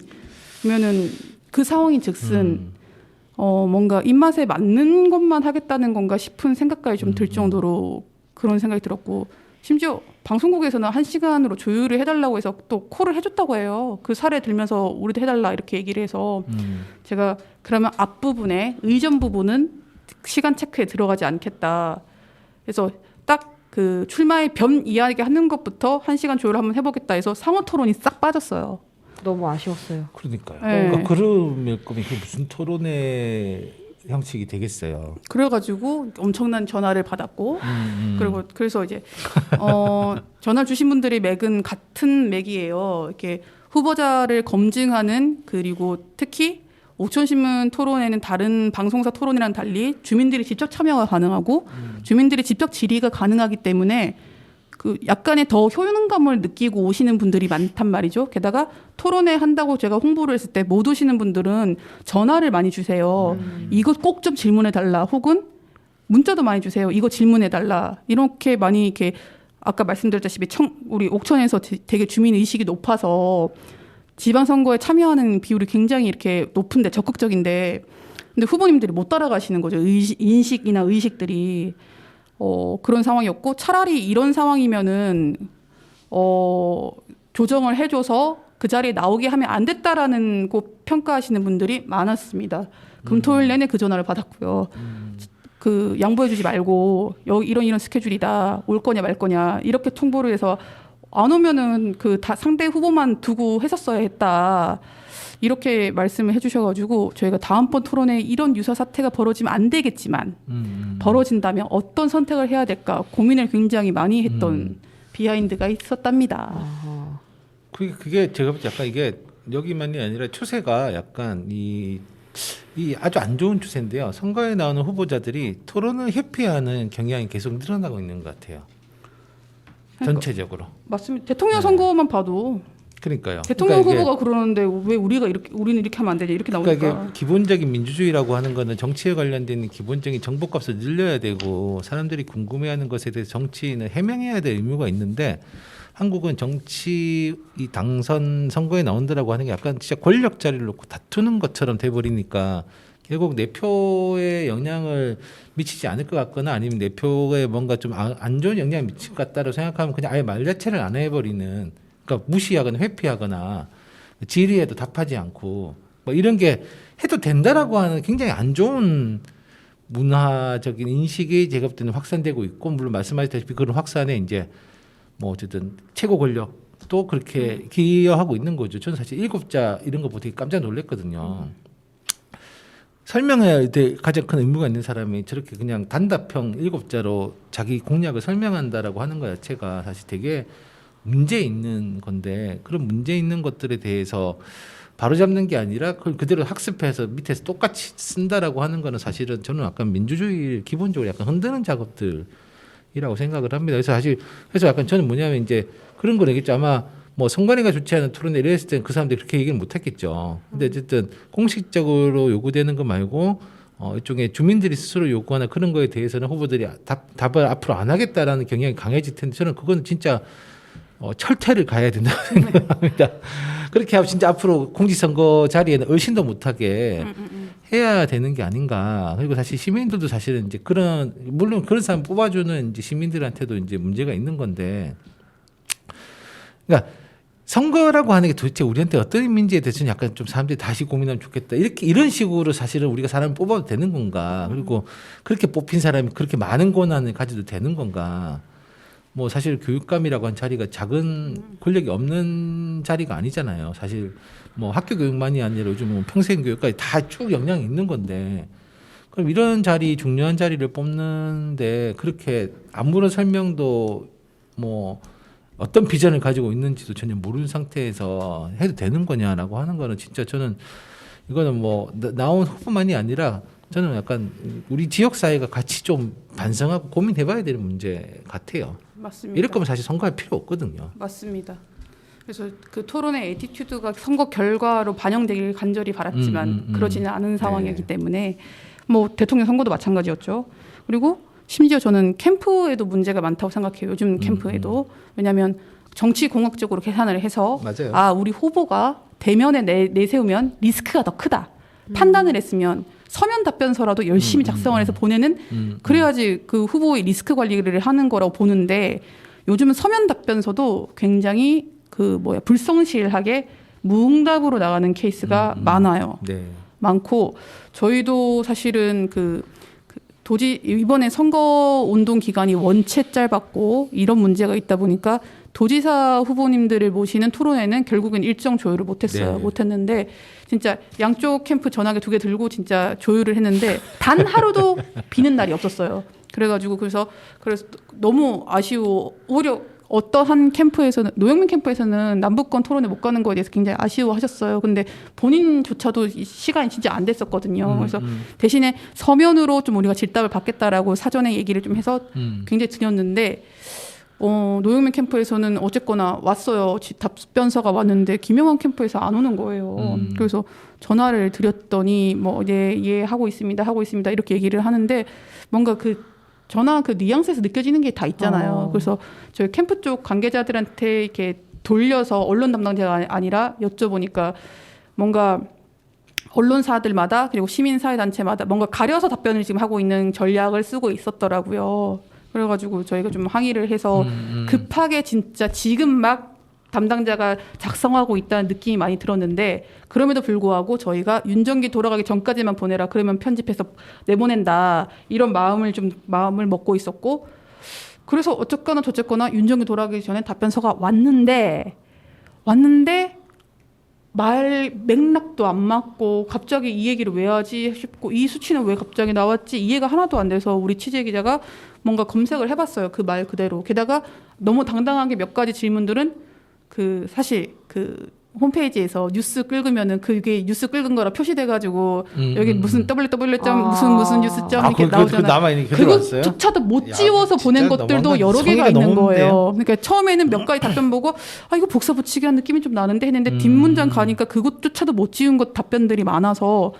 D: 보면은 그 상황인즉슨 뭔가 입맛에 맞는 것만 하겠다는 건가 싶은 생각까지 좀 들 정도로 그런 생각이 들었고, 심지어 방송국에서는 1시간으로 조율을 해달라고 해서 또 콜을 해줬다고 해요. 그 사례 들면서 우리도 해달라 이렇게 얘기를 해서 제가 그러면 앞부분에 의전 부분은 시간 체크에 들어가지 않겠다. 그래서 딱 그 출마의 변 이야기 하는 것부터 1시간 조율을 한번 해보겠다 해서 상호 토론이 싹 빠졌어요.
A: 너무 아쉬웠어요.
C: 그러니까요.
D: 네.
C: 그러니까 그러면 이게 무슨 토론회 형식이 되겠어요.
D: 그래가지고 엄청난 전화를 받았고, 그래서 이제 전화 주신 분들의 맥은 같은 맥이에요. 이렇게 후보자를 검증하는, 그리고 특히 옥천신문 토론회는 다른 방송사 토론이랑 달리 주민들이 직접 참여가 가능하고 주민들이 직접 질의가 가능하기 때문에 그 약간의 더 효능감을 느끼고 오시는 분들이 많단 말이죠. 게다가 토론회 한다고 제가 홍보를 했을 때 못 오시는 분들은 전화를 많이 주세요. 이거 꼭 좀 질문해 달라, 혹은 문자도 많이 주세요. 이거 질문해 달라. 이렇게 많이 이렇게 아까 말씀드렸다시피 우리 옥천에서 되게 주민 의식이 높아서 지방선거에 참여하는 비율이 굉장히 이렇게 높은데, 적극적인데, 근데 후보님들이 못 따라가시는 거죠. 인식이나 의식들이. 그런 상황이었고, 차라리 이런 상황이면은 조정을 해줘서 그 자리에 나오게 하면 안 됐다라는 거 평가하시는 분들이 많았습니다. 금토일 내내 그 전화를 받았고요. 그 양보해주지 말고 이런 스케줄이다, 올 거냐 말 거냐 이렇게 통보를 해서 안 오면은 그 다 상대 후보만 두고 했었어야 했다. 이렇게 말씀을 해주셔가지고 저희가 다음번 토론에 이런 유사 사태가 벌어지면 안 되겠지만 벌어진다면 어떤 선택을 해야 될까 고민을 굉장히 많이 했던 비하인드가 있었답니다.
C: 그게 제가 볼 때 약간 이게 여기만이 아니라 추세가 약간 이 아주 안 좋은 추세인데요. 선거에 나오는 후보자들이 토론을 회피하는 경향이 계속 늘어나고 있는 것 같아요. 전체적으로.
D: 맞습니다. 대통령 선거만 봐도.
C: 그러니까요.
D: 대통령
C: 그러니까
D: 후보가 그러는데 왜 우리는 이렇게 하면 안 되냐 이렇게 나오니까.
C: 그러니까 이게 기본적인 민주주의라고 하는 거는 정치에 관련된 기본적인 정보값을 늘려야 되고 사람들이 궁금해하는 것에 대해서 정치인은 해명해야 될 의무가 있는데 한국은 정치 이 당선 선거에 나온다라고 하는 게 약간 진짜 권력 자리를 놓고 다투는 것처럼 돼버리니까 결국 내 표에 영향을 미치지 않을 것 같거나 아니면 내 표에 뭔가 좀 안 좋은 영향을 미칠 것 같다고 생각하면 그냥 아예 말 자체를 안 해버리는, 그러니까 무시하거나 회피하거나 질의에도 답하지 않고 뭐 이런 게 해도 된다라고 하는 굉장히 안 좋은 문화적인 인식이 제가 볼 때는 확산되고 있고, 물론 말씀하셨다시피 그런 확산에 이제 뭐 어쨌든 최고 권력도 그렇게 기여하고 있는 거죠. 저는 사실 7자 이런 거 보고 되게 깜짝 놀랐거든요. 설명해야 될 가장 큰 의무가 있는 사람이 저렇게 그냥 단답형 7자로 자기 공약을 설명한다라고 하는 것 자체가 사실 되게 문제 있는 건데 그런 문제 있는 것들에 대해서 바로잡는 게 아니라 그걸 그대로 학습해서 밑에서 똑같이 쓴다라고 하는 거는 사실은 저는 약간 민주주의를 기본적으로 약간 흔드는 작업들이라고 생각을 합니다. 그래서 사실 그래서 약간 저는 뭐냐면 이제 그런 거겠죠. 아마 뭐 선관위가 주최하는 토론회 이랬을 때는 그 사람들이 그렇게 얘기를 못 했겠죠. 근데 어쨌든 공식적으로 요구되는 거 말고 이쪽에 주민들이 스스로 요구하는 그런 거에 대해서는 후보들이 답을 앞으로 안 하겠다라는 경향이 강해질 텐데 저는 그건 진짜 철퇴를 가야 된다고 생각합니다. 그렇게 하면 진짜 앞으로 공직선거 자리에는 얼씬도 못하게 해야 되는 게 아닌가. 그리고 사실 시민들도 사실은 이제 그런 물론 그런 사람 뽑아주는 이제 시민들한테도 이제 문제가 있는 건데, 그러니까 선거라고 하는 게 도대체 우리한테 어떤 의미인지에 대해서는 약간 좀 사람들이 다시 고민하면 좋겠다. 이런 식으로 사실은 우리가 사람을 뽑아도 되는 건가? 그리고 그렇게 뽑힌 사람이 그렇게 많은 권한을 가져도 되는 건가? 뭐 사실 교육감이라고 한 자리가 작은 권력이 없는 자리가 아니잖아요. 사실 뭐 학교 교육만이 아니라 요즘 뭐 평생 교육까지 다 쭉 영향이 있는 건데, 그럼 이런 자리 중요한 자리를 뽑는데 그렇게 아무런 설명도 뭐 어떤 비전을 가지고 있는지도 전혀 모르는 상태에서 해도 되는 거냐라고 하는 거는 진짜 저는 이거는 뭐 나온 후보만이 아니라 저는 약간 우리 지역 사회가 같이 좀 반성하고 고민해봐야 되는 문제 같아요.
D: 맞습니다.
C: 이럴 거면 사실 선거할 필요 없거든요.
D: 맞습니다. 그래서 그 토론의 애티튜드가 선거 결과로 반영되길 간절히 바랐지만 그러지는 않은 상황이기 때문에 뭐 대통령 선거도 마찬가지였죠. 그리고 심지어 저는 캠프에도 문제가 많다고 생각해요. 요즘 캠프에도. 왜냐하면 정치공학적으로 계산을 해서
C: 맞아요.
D: 아 우리 후보가 대면에 내세우면 리스크가 더 크다. 판단을 했으면 서면 답변서라도 열심히 작성을 해서 보내는 그래야지 그 후보의 리스크 관리를 하는 거라고 보는데 요즘은 서면 답변서도 굉장히 불성실하게 무응답으로 나가는 케이스가 많아요.
C: 네.
D: 많고 저희도 사실은 이번에 선거 운동 기간이 원체 짧았고 이런 문제가 있다 보니까 도지사 후보님들을 모시는 토론회는 결국엔 일정 조율을 못했어요.
C: 네.
D: 못했는데 진짜 양쪽 캠프 전화기 2개 들고 진짜 조율을 했는데 단 하루도 비는 날이 없었어요. 그래서 너무 아쉬워. 오히려 어떠한 캠프에서는 노영민 캠프에서는 남북권 토론회 못 가는 거에 대해서 굉장히 아쉬워하셨어요. 근데 본인조차도 시간이 진짜 안 됐었거든요. 그래서 대신에 서면으로 좀 우리가 질답을 받겠다라고 사전에 얘기를 좀 해서 굉장히 드렸는데 노영민 캠프에서는 어쨌거나 왔어요. 답변서가 왔는데 김영환 캠프에서 안 오는 거예요. 그래서 전화를 드렸더니 예 하고 있습니다 이렇게 얘기를 하는데 뭔가 전화 뉘앙스에서 느껴지는 게 다 있잖아요. 그래서 저희 캠프 쪽 관계자들한테 이렇게 돌려서 언론 담당자가 아니라 여쭤보니까 뭔가 언론사들마다 그리고 시민사회단체마다 뭔가 가려서 답변을 지금 하고 있는 전략을 쓰고 있었더라고요. 그래가지고 저희가 좀 항의를 해서 급하게 진짜 지금 막 담당자가 작성하고 있다는 느낌이 많이 들었는데 그럼에도 불구하고 저희가 윤정기 돌아가기 전까지만 보내라 그러면 편집해서 내보낸다 이런 마음을 먹고 있었고 그래서 어쨌거나 저쨌거나 윤정기 돌아가기 전에 답변서가 왔는데 말 맥락도 안 맞고 갑자기 이 얘기를 왜 하지 싶고 이 수치는 왜 갑자기 나왔지 이해가 하나도 안 돼서 우리 취재 기자가 뭔가 검색을 해봤어요. 그 말 그대로. 게다가 너무 당당하게 몇 가지 질문들은 사실 홈페이지에서 뉴스 긁으면은 그게 뉴스 긁은 거라 표시돼가지고 여기 무슨 www. 무슨 뉴스점 이렇게 나오잖아요. 그것조차도 못 지워서 보낸 것들도 여러 개가 있는 거예요. 그러니까 처음에는 몇 가지 답변 보고 이거 복사 붙이기 한 느낌이 좀 나는데 했는데 뒷문장 가니까 그것조차도 못 지운 것 답변들이 많아서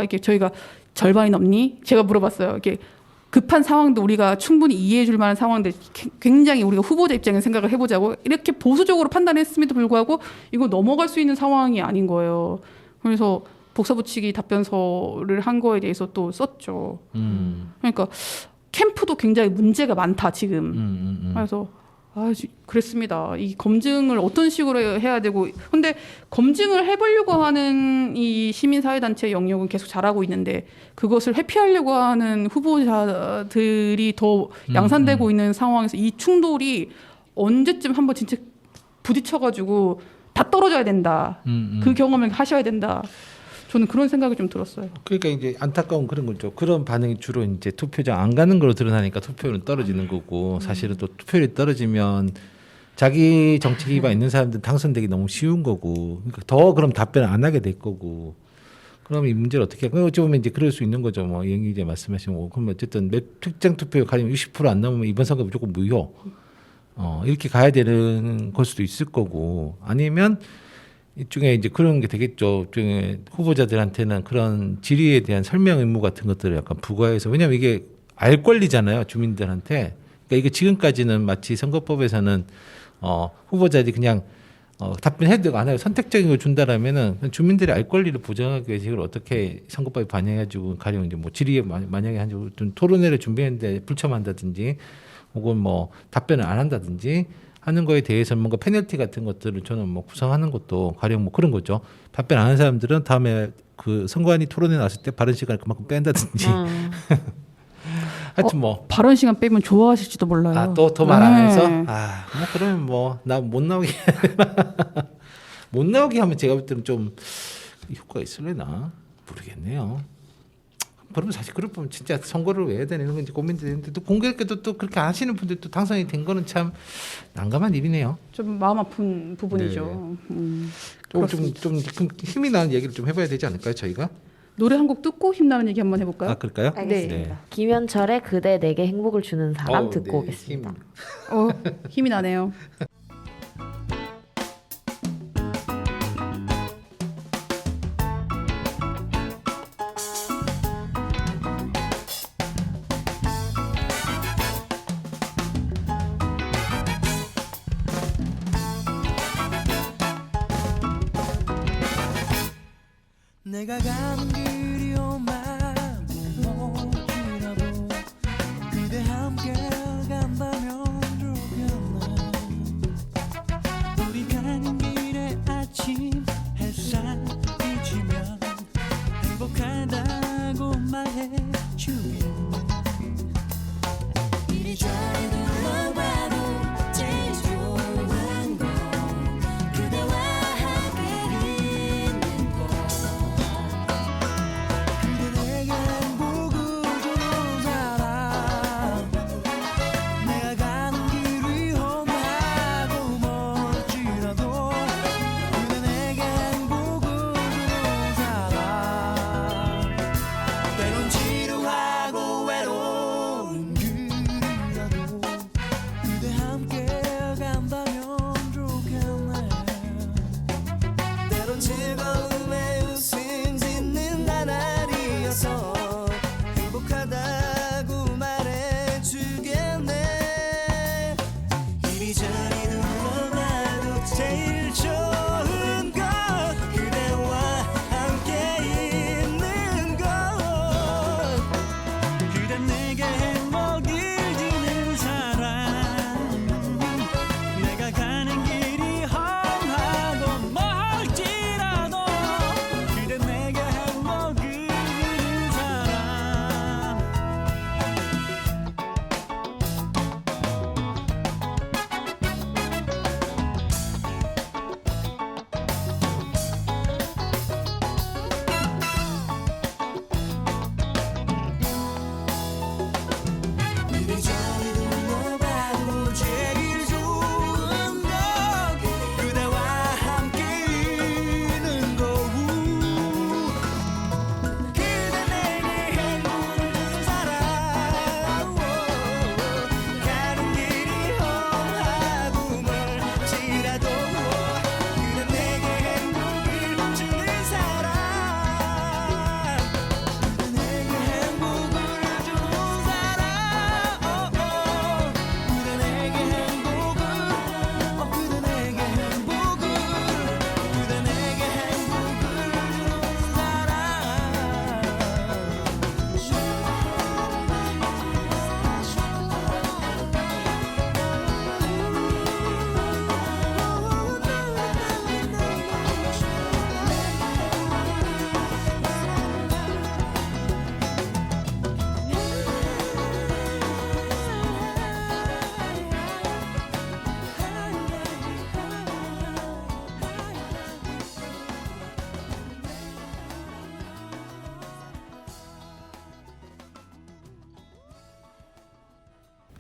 D: 이게 저희가 절반이 넘니? 제가 물어봤어요. 이게 급한 상황도 우리가 충분히 이해해 줄 만한 상황인데 굉장히 우리가 후보자 입장에서 생각을 해보자고 이렇게 보수적으로 판단했음에도 불구하고 이거 넘어갈 수 있는 상황이 아닌 거예요. 그래서 복사 붙이기 답변서를 한 거에 대해서 또 썼죠. 그러니까 캠프도 굉장히 문제가 많다 지금. 그래서 그랬습니다. 이 검증을 어떤 식으로 해야 되고 근데 검증을 해보려고 하는 이 시민사회단체의 영역은 계속 잘하고 있는데 그것을 회피하려고 하는 후보자들이 더 양산되고 있는 상황에서 이 충돌이 언제쯤 한번 진짜 부딪혀가지고 다 떨어져야 된다. 그 경험을 하셔야 된다. 저는 그런 생각이 좀 들었어요.
C: 그러니까 이제 안타까운 그런 거죠. 그런 반응이 주로 이제 투표장 안 가는 걸로 드러나니까 투표율은 떨어지는 거고 사실은 또 투표율이 떨어지면 자기 정치 기반 있는 사람들은 당선되기 너무 쉬운 거고 그러니까 더 그럼 답변을 안 하게 될 거고 그럼 이 문제를 어떻게 할까요? 어찌 보면 이제 그럴 수 있는 거죠. 뭐 이영기 기자 말씀하신 거 그럼 어쨌든 몇 특정 투표율 가리면 60%안 넘으면 이번 선거 무조건 무효 이렇게 가야 되는 걸 수도 있을 거고 아니면 이쪽에 이제 그런 게 되겠죠. 일종의 후보자들한테는 그런 질의에 대한 설명 의무 같은 것들을 약간 부과해서 왜냐하면 이게 알 권리잖아요. 주민들한테. 그러니까 이게 지금까지는 마치 선거법에서는 후보자들이 그냥 답변해도 되고 안 해도 선택적인 걸 준다라면은 주민들이 알 권리를 보장하기 위해서 이걸 어떻게 선거법에 반영해가지고 가령 이제 뭐 질의에 만약에 한 토론회를 준비했는데 불참한다든지 혹은 뭐 답변을 안 한다든지 하는 거에 대해서 뭔가 페널티 같은 것들을 저는 뭐 구성하는 것도 가령 뭐 그런 거죠. 답변 안 하는 사람들은 다음에 그 선관위 토론회 나왔을 때 발언 시간을 그만큼 뺀다든지. 하여튼 뭐
D: 발언 시간 빼면 좋아하실지도 몰라요.
C: 또 더 말 안 해서 뭐 그러면 뭐 나 못 나오게 못 나오게 하면 제가 볼 때는 좀 효과가 있을래나 모르겠네요. 그러면 사실 그럴 보면 진짜 선거를 왜 해야 되는 건지 고민되는데 또 공교롭게도 또 그렇게 하시는 분들도 당선이 된 거는 참 난감한 일이네요.
D: 좀 마음 아픈 부분이죠.
C: 좀 힘이 나는 얘기를 좀 해봐야 되지 않을까요, 저희가?
D: 노래 한 곡 듣고 힘나는 얘기 한번 해볼까요?
C: 아 그럴까요?
A: 알겠습니다.
C: 네.
A: 김현철의 그대 내게 행복을 주는 사람 듣고
C: 네,
A: 오겠습니다.
D: 힘이 나네요.
E: 내가 가는 길이 험한 길이라도 그대 함께 간다면 좋겠네. 우리 가는 길에 아침 햇살 비치면 행복하다고 말해주겠네. 이리저리 둘러봐도 제일 좋은 건 그대와 함께 있는 것. 그대 내게 행복을 주는 사람. 내가 가는 길이 험하고 멀지라도 그대 내게 행복을 주는 사람. 때론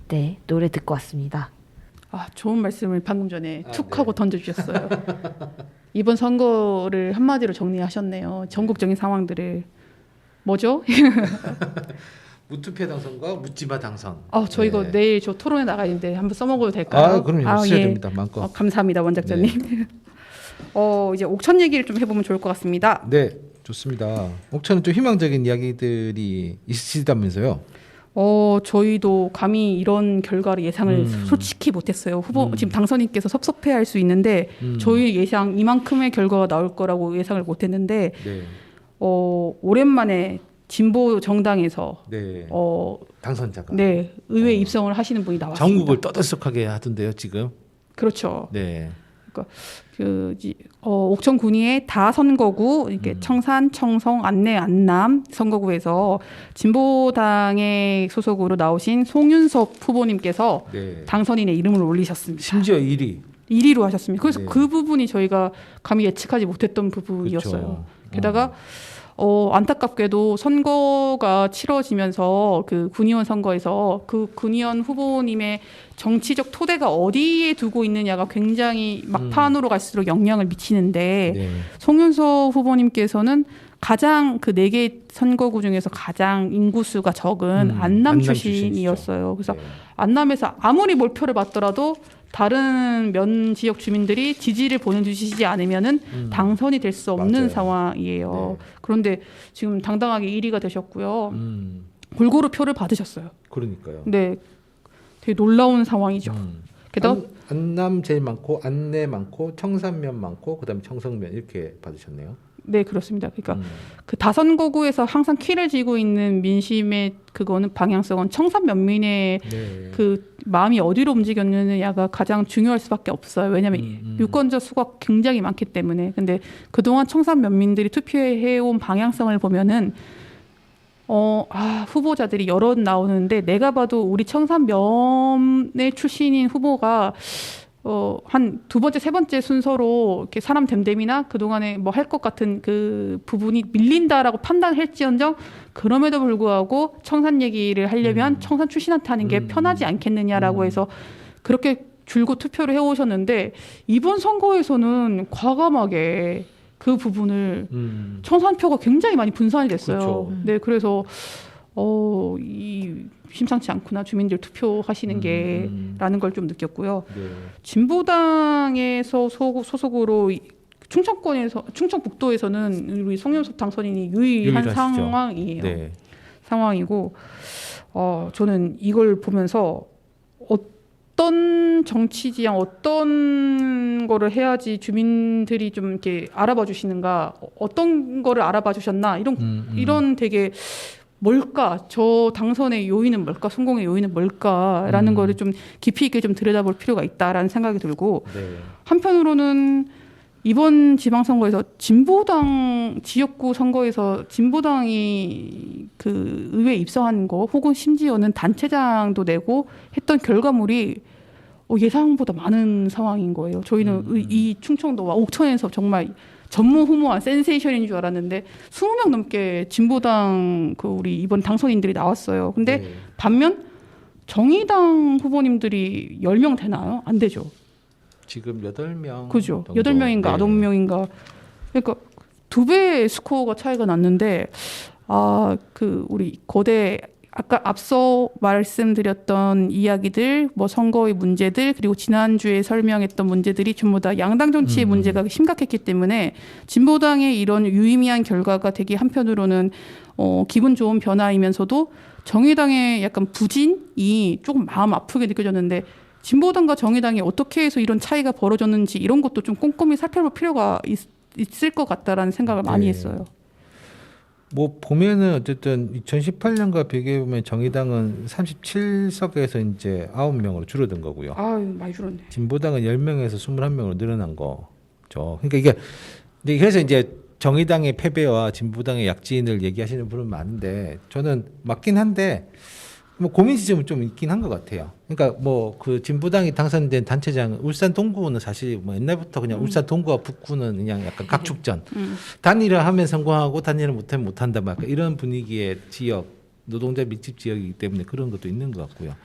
A: 네, 노래 듣고 왔습니다.
D: 아, 좋은 말씀을 방금 전에 툭
C: 네.
D: 하고 던져주셨어요. 이번 선거를 한마디로 정리하셨네요. 전국적인 상황들을. 뭐죠?
C: 무투표 당선과 묻지마 당선.
D: 저 이거
C: 네.
D: 내일 저 토론에 나가는데 한번 써먹어도 될까요?
C: 그럼요. 쓰셔야
D: 예.
C: 됩니다. 마음껏.
D: 감사합니다, 원작자님. 이제 옥천 얘기를 좀 해보면 좋을 것 같습니다.
C: 네, 좋습니다. 옥천은 좀 희망적인 이야기들이 있으시다면서요?
D: 저희도 감히 이런 결과를 예상을 솔직히 못했어요. 지금 당선인께서 섭섭해할 수 있는데 저희 예상 이만큼의 결과가 나올 거라고 예상을 못했는데
C: 네,
D: 오랜만에 진보 정당에서
C: 네. 당선자가
D: 네, 의회 입성을 하시는 분이 나왔습니다.
C: 전국을 떠들썩하게 하던데요, 지금.
D: 그렇죠.
C: 네,
D: 옥천 군위의 다 선거구 이렇게 청산, 청성, 안내, 안남 선거구에서 진보당의 소속으로 나오신 송윤섭 후보님께서
C: 네.
D: 당선인의 이름을 올리셨습니다.
C: 심지어 1위.
D: 1위로 하셨습니다. 그래서
C: 네.
D: 그 부분이 저희가 감히 예측하지 못했던 부분이었어요.
C: 그렇죠.
D: 게다가 안타깝게도 선거가 치러지면서 그 군의원 선거에서 그 군의원 후보님의 정치적 토대가 어디에 두고 있느냐가 굉장히 막판으로 갈수록 영향을 미치는데
C: 네.
D: 송윤서 후보님께서는 가장 그 4개 선거구 중에서 가장 인구수가 적은 안남 출신이었어요. 그래서
C: 네.
D: 안남에서 아무리 몰표를 받더라도 다른 면 지역 주민들이 지지를 보내주시지 않으면은 당선이 될 수 없는
C: 맞아요.
D: 상황이에요.
C: 네.
D: 그런데 지금 당당하게 1위가 되셨고요.
C: 음,
D: 골고루 표를 받으셨어요.
C: 그러니까요.
D: 네, 되게 놀라운 상황이죠. 게다가
C: 안남 제일 많고 안내 많고 청산면 많고 그다음에 청성면 이렇게 받으셨네요.
D: 네, 그렇습니다. 그러니까 그 다선거구에서 항상 키를 쥐고 있는 민심의 그거는 방향성은 청산 면민의
C: 네.
D: 그 마음이 어디로 움직였느냐가 가장 중요할 수밖에 없어요. 왜냐하면 유권자 수가 굉장히 많기 때문에. 근데 그동안 청산 면민들이 투표해온 방향성을 보면은 후보자들이 여럿 나오는데 내가 봐도 우리 청산 면의 출신인 후보가 한 두 번째, 세 번째 순서로 이렇게 사람 됨됨이나 그동안에 뭐 할 것 같은 그 부분이 밀린다라고 판단할지언정 그럼에도 불구하고 청산 얘기를 하려면 청산 출신한테 하는 게 편하지 않겠느냐라고 해서 그렇게 줄곧 투표를 해오셨는데 이번 선거에서는 과감하게 그 부분을 청산표가 굉장히 많이 분산이 됐어요.
C: 그렇죠.
D: 네, 그래서 심상치 않구나 주민들 투표하시는 게라는 걸 좀 느꼈고요.
C: 네.
D: 진보당에서 소속으로 충청북도에서는 우리 송윤섭 당선인이 유일한
C: 유일하시죠.
D: 상황이에요.
C: 네.
D: 상황이고 저는 이걸 보면서 어떤 정치 지향 어떤 거를 해야지 주민들이 좀 이렇게 알아봐 주시는가 어떤 거를 알아봐 주셨나 이런 되게 뭘까 저 당선의 요인은 뭘까 성공의 요인은 뭘까라는 거를 좀 깊이 있게 좀 들여다볼 필요가 있다라는 생각이 들고
C: 네.
D: 한편으로는 이번 지방선거에서 진보당 지역구 선거에서 진보당이 그 의회에 입성한 거 혹은 심지어는 단체장도 내고 했던 결과물이 예상보다 많은 상황인 거예요. 저희는 이 충청도와 옥천에서 정말 전무후무한 센세이션인 줄 알았는데 20명 넘게 진보당 그 우리 이번 당선인들이 나왔어요. 근데
C: 네.
D: 반면 정의당 후보님들이 10명 되나요? 안 되죠.
C: 지금 8명.
D: 그죠.
C: 정도.
D: 8명인가
C: 네.
D: 9명인가. 그러니까 2배의 스코어가 차이가 났는데 그 우리 거대 아까 앞서 말씀드렸던 이야기들, 뭐 선거의 문제들, 그리고 지난주에 설명했던 문제들이 전부 다 양당 정치의 문제가 심각했기 때문에 진보당의 이런 유의미한 결과가 되게 한편으로는 기분 좋은 변화이면서도 정의당의 약간 부진이 조금 마음 아프게 느껴졌는데 진보당과 정의당이 어떻게 해서 이런 차이가 벌어졌는지 이런 것도 좀 꼼꼼히 살펴볼 필요가 있을 것 같다라는 생각을 많이
C: 네.
D: 했어요.
C: 뭐 보면은 어쨌든 2018년과 비교해 보면 정의당은 37석에서 이제 9명으로 줄어든 거고요.
D: 많이 줄었네.
C: 진보당은 10명에서 21명으로 늘어난 거죠. 그러니까 이게 그래서 이제 정의당의 패배와 진보당의 약진을 얘기하시는 분은 많은데 저는 맞긴 한데 뭐 고민 지점은 좀 있긴 한 것 같아요. 그러니까 뭐 그 진보당이 당선된 단체장 울산 동구는 사실 뭐 옛날부터 그냥 울산 동구와 북구는 그냥 약간 각축전 단일화 하면 성공하고 단일화 못하면 못한다 막 이런 분위기의 지역 노동자 밀집 지역이기 때문에 그런 것도 있는 것 같고요.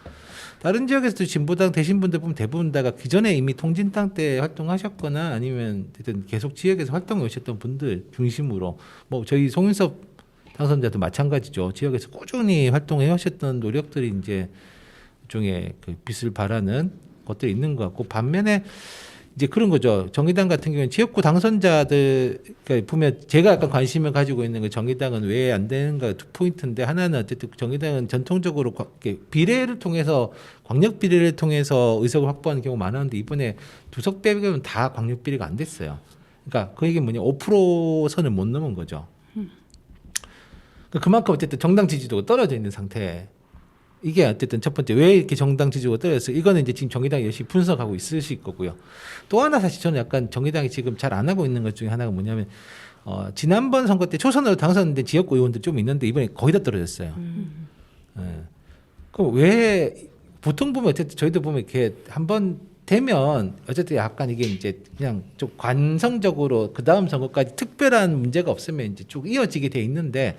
C: 다른 지역에서도 진보당 되신 분들 보면 대부분 다가 기존에 이미 통진당 때 활동하셨거나 아니면 어쨌든 계속 지역에서 활동해 오셨던 분들 중심으로 뭐 저희 송윤섭 당선자도 마찬가지죠. 지역에서 꾸준히 활동해 오셨던 노력들이 이제 일종의 그 빛을 발하는 것들이 있는 것 같고 반면에 이제 그런 거죠. 정의당 같은 경우는 지역구 당선자들 그러니까 보면 제가 약간 관심을 가지고 있는 게 정의당은 왜 안 되는가 두 포인트인데 하나는 어쨌든 정의당은 전통적으로 비례를 통해서 광역 비례를 통해서 의석을 확보하는 경우가 많았는데 이번에 두석 빼고는 다 광역 비례가 안 됐어요. 그러니까 그 얘기는 뭐냐 5% 선을 못 넘은 거죠. 그만큼 어쨌든 정당 지지도가 떨어져 있는 상태. 이게 어쨌든 첫 번째 왜 이렇게 정당 지지도가 떨어졌어요? 이거는 이제 지금 정의당이 열심히 분석하고 있으실 거고요. 또 하나 사실 저는 약간 정의당이 지금 잘 안 하고 있는 것 중에 하나가 뭐냐면 지난번 선거 때 초선으로 당선된 지역구 의원들 좀 있는데 이번에 거의 다 떨어졌어요. 예. 그럼 왜 보통 보면 어쨌든 저희도 보면 이렇게 한번 되면 어쨌든 약간 이게 이제 그냥 좀 관성적으로 그 다음 선거까지 특별한 문제가 없으면 이제 쭉 이어지게 돼 있는데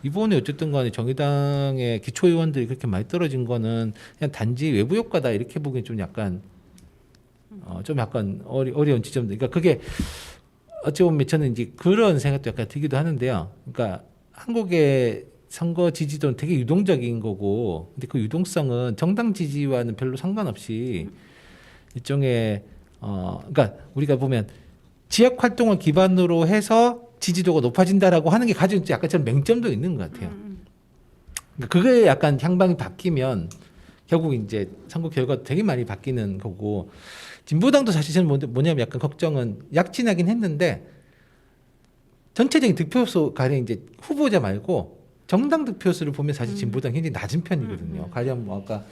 C: 이번에 어쨌든 간에 정의당의 기초의원들이 그렇게 많이 떨어진 거는 그냥 단지 외부 효과다 이렇게 보기엔 좀 약간 좀 약간 어려운 지점들. 그러니까 그게 어찌 보면 저는 이제 그런 생각도 약간 들기도 하는데요. 그러니까 한국의 선거 지지도는 되게 유동적인 거고, 근데 그 유동성은 정당 지지와는 별로 상관없이 일종의 그러니까 우리가 보면 지역 활동을 기반으로 해서 지지도가 높아진다라고 하는 게 가지고 약간 좀 맹점도 있는 것 같아요. 그러니까 그게 약간 향방이 바뀌면 결국 이제 선거 결과도 되게 많이 바뀌는 거고 진보당도 사실 저는 뭐냐면 약간 걱정은 약진하긴 했는데 전체적인 득표수 가령 이제 후보자 말고 정당 득표수를 보면 사실 진보당 굉장히 낮은 편이거든요. 가령 뭐 아까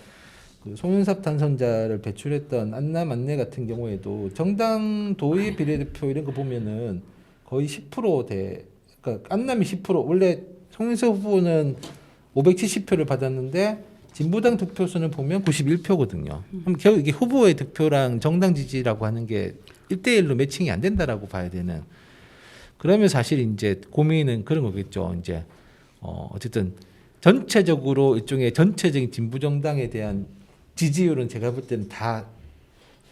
C: 그 송윤섭 당선자를 배출했던 안남 안내 같은 경우에도 정당 도의 비례대표 이런 거 보면은 거의 10%대. 그러니까 안남이 10% 원래 송윤섭 후보는 570표를 받았는데 진보당 득표수는 보면 91표거든요. 그럼 결국 이게 후보의 득표랑 정당 지지라고 하는 게 1대1로 매칭이 안 된다라고 봐야 되는. 그러면 사실 이제 고민은 그런 거겠죠. 이제 어쨌든 전체적으로 일종의 전체적인 진보 정당에 대한 지지율은 제가 볼 때는 다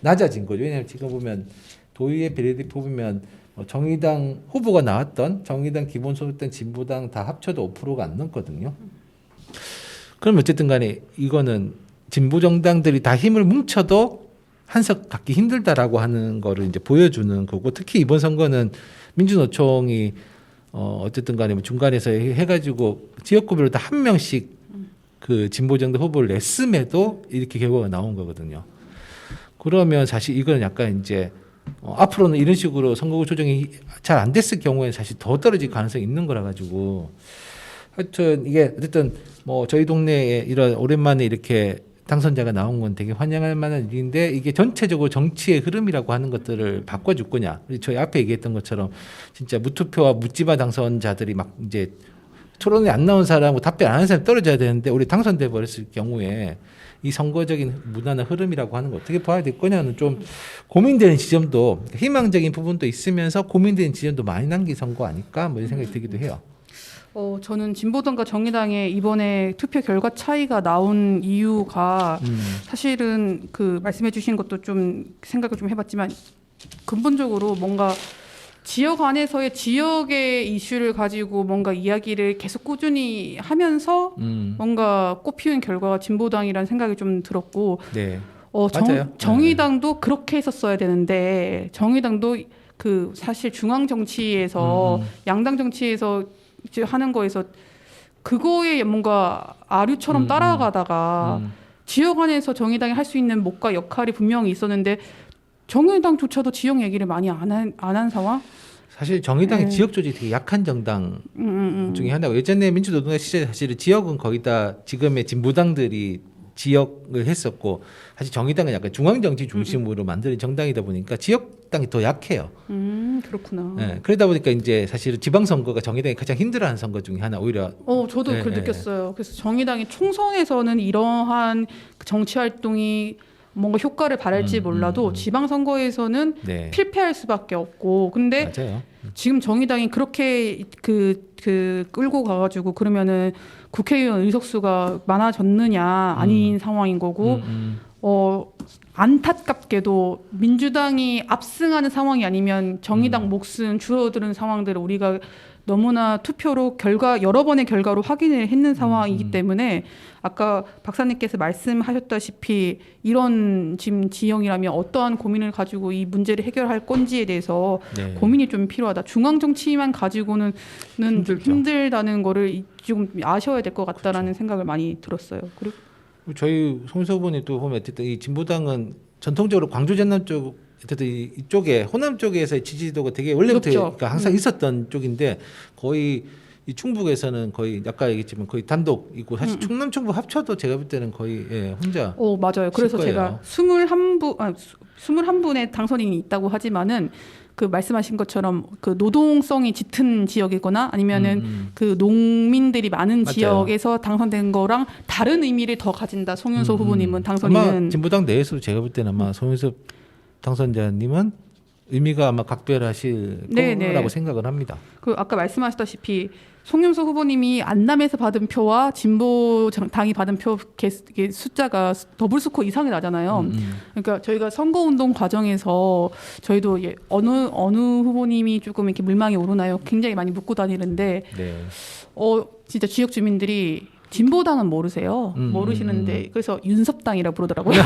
C: 낮아진 거죠. 왜냐하면 지금 보면 도의회 비례대표 보면 정의당 후보가 나왔던 정의당 기본소득당 진보당 다 합쳐도 5%가 안 넘거든요. 그럼 어쨌든 간에 이거는 진보 정당들이 다 힘을 뭉쳐도 한석 갖기 힘들다라고 하는 거를 이제 보여주는 거고 특히 이번 선거는 민주노총이 어쨌든 간에 중간에서 해가지고 지역구별로 다 한 명씩 그 진보정당 후보를 냈음에도 이렇게 결과가 나온 거거든요. 그러면 사실 이건 약간 이제 앞으로는 이런 식으로 선거구 조정이 잘 안 됐을 경우에 사실 더 떨어질 가능성이 있는 거라 가지고 하여튼 이게 어쨌든 뭐 저희 동네에 이런 오랜만에 이렇게 당선자가 나온 건 되게 환영할 만한 일인데 이게 전체적으로 정치의 흐름이라고 하는 것들을 바꿔줄 거냐. 저희 앞에 얘기했던 것처럼 진짜 무투표와 묻지마 당선자들이 막 이제 토론에 안 나온 사람하고 답변 안 하는 사람이 떨어져야 되는데 우리 당선돼 버렸을 경우에 이 선거적인 문화나 흐름이라고 하는 거 어떻게 봐야 될 거냐는 좀 고민되는 지점도 희망적인 부분도 있으면서 고민되는 지점도 많이 남긴 선거 아닐까 뭐 이런 생각이 들기도 해요.
D: 저는 진보당과 정의당의 이번에 투표 결과 차이가 나온 이유가 사실은 그 말씀해 주신 것도 좀 생각을 좀 해봤지만 근본적으로 뭔가 지역 안에서의 지역의 이슈를 가지고 뭔가 이야기를 계속 꾸준히 하면서 뭔가 꽃피운 결과가 진보당이라는 생각이 좀 들었고
C: 네. 맞아요.
D: 정의당도 그렇게 했었어야 되는데 정의당도 그 사실 중앙 정치에서 양당 정치에서 이제 하는 거에서 그거에 뭔가 아류처럼 따라가다가 지역 안에서 정의당이 할 수 있는 몫과 역할이 분명히 있었는데 정의당조차도 지역 얘기를 많이 안 한 상황?
C: 사실 정의당의 지역 조직이 되게 약한 정당 중에 하나고 예전에 민주노동당 시절에 사실은 지역은 거의 다 지금의 진보당들이 지역을 했었고 사실 정의당은 약간 중앙정치 중심으로 만드는 정당이다 보니까 지역당이 더 약해요.
D: 그렇구나.
C: 네, 그러다 보니까 이제 사실은 지방선거가 정의당이 가장 힘들어하는 선거 중에 하나 오히려.
D: 저도 그걸 느꼈어요. 그래서 정의당이 총선에서는 이러한 정치 활동이 뭔가 효과를 발할지 몰라도 지방선거에서는
C: 네.
D: 필패할 수밖에 없고 근데
C: 맞아요.
D: 지금 정의당이 그렇게 그 끌고 가가지고 그러면은 국회의원 의석수가 많아졌느냐 아닌 상황인 거고 안타깝게도 민주당이 압승하는 상황이 아니면 정의당 몫은 줄어드는 상황들을 우리가 너무나 투표로 여러 번의 결과로 확인을 했는 상황이기 때문에 아까 박사님께서 말씀하셨다시피 이런 지금 지형이라면 어떠한 고민을 가지고 이 문제를 해결할 건지에 대해서
C: 네.
D: 고민이 좀 필요하다. 중앙 정치만 가지고는 힘들다는 거를 좀 아셔야 될 것 같다라는 생각을 많이 들었어요. 그리고
C: 저희 송민석 후보님 또 보면 어쨌든 이 진보당은 전통적으로 광주 전남 쪽 어쨌든 이쪽에 호남 쪽에서의 지지도가 되게 원래부터 그러니까 항상 있었던 쪽인데 거의 이 충북에서는 거의 아까 얘기했지만 거의 단독이고 사실 충남 충북 합쳐도 제가 볼 때는 거의 혼자.
D: 맞아요. 그래서 제가 21분의 당선인이 있다고 하지만은 그 말씀하신 것처럼 그 노동성이 짙은 지역이거나 아니면은 그 농민들이 많은
C: 맞아요.
D: 지역에서 당선된 거랑 다른 의미를 더 가진다. 송윤섭 후보님은 당선인은
C: 아마 진보당 내에서도 제가 볼 때는 아마 송윤섭 당선자님은 의미가 아마 각별하실 거라고 생각을 합니다.
D: 그 아까 말씀하셨다시피 송윤섭 후보님이 안남에서 받은 표와 진보 당이 받은 표 숫자가 더블 스코어 이상이 나잖아요. 그러니까 저희가 선거운동 과정에서 저희도 어느 후보님이 조금 이렇게 물망에 오르나요? 굉장히 많이 묻고 다니는데
C: 네.
D: 진짜 지역 주민들이 진보당은 모르세요. 모르시는데 그래서 윤섭당이라고 부르더라고요.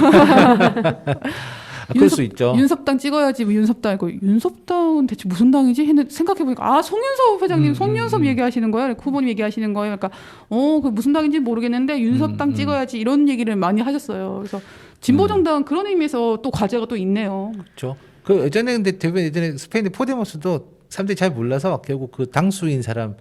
C: 그럴 수 있죠.
D: 윤섭당 찍어야지 뭐 윤섭당이고 윤섭당은 대체 무슨 당이지? 했는데 생각해보니까 송윤섭 회장님 송윤섭 얘기하시는 거예요. 후보님 얘기하시는 거예요. 그러니까 그 무슨 당인지 모르겠는데 윤섭당 찍어야지 이런 얘기를 많이 하셨어요. 그래서 진보정당은 그런 의미에서 또 과제가 또 있네요.
C: 그렇죠. 그 예전에 근데 대부분 예전에 스페인의 포데모스도 사람들이 잘 몰라서 결국 그 당수인 사람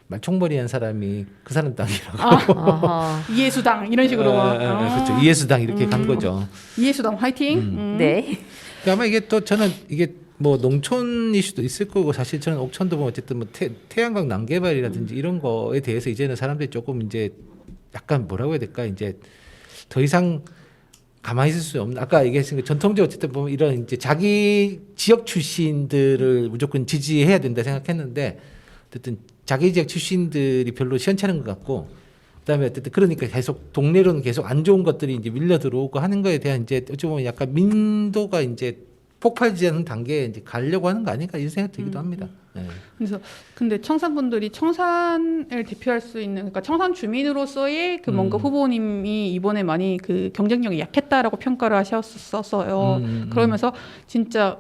C: 말총머리한 사람이 그 사람 당이라고.
D: 이해수당 이런 식으로.
C: 그렇죠. 이해수당 이렇게 간 거죠.
D: 이해수당 화이팅.
A: 네.
C: 아마 이게 또 저는 이게 뭐 농촌 이슈도 있을 거고 사실 저는 옥천도 보면 어쨌든 뭐 태양광 난개발이라든지 이런 거에 대해서 이제는 사람들이 조금 이제 약간 뭐라고 해야 될까 이제 더 이상 가만히 있을 수 없는 아까 얘기했으니까 전통적으로 어쨌든 보면 이런 이제 자기 지역 출신들을 무조건 지지해야 된다 생각했는데 어쨌든 자기 지역 출신들이 별로 시원찮은 것 같고 그다음에 어쨌든 그러니까 계속 동네로는 계속 안 좋은 것들이 이제 밀려 들어오고 하는 거에 대한 이제 어찌 보면 약간 민도가 이제 폭발지하는 단계에 이제 가려고 하는 거 아닌가 이런 생각 들기도 합니다. 네.
D: 그래서 근데 청산분들이 청산을 대표할 수 있는 그러니까 청산 주민으로서의 그 뭔가 후보님이 이번에 많이 그 경쟁력이 약했다라고 평가를 하셨었어요. 그러면서 진짜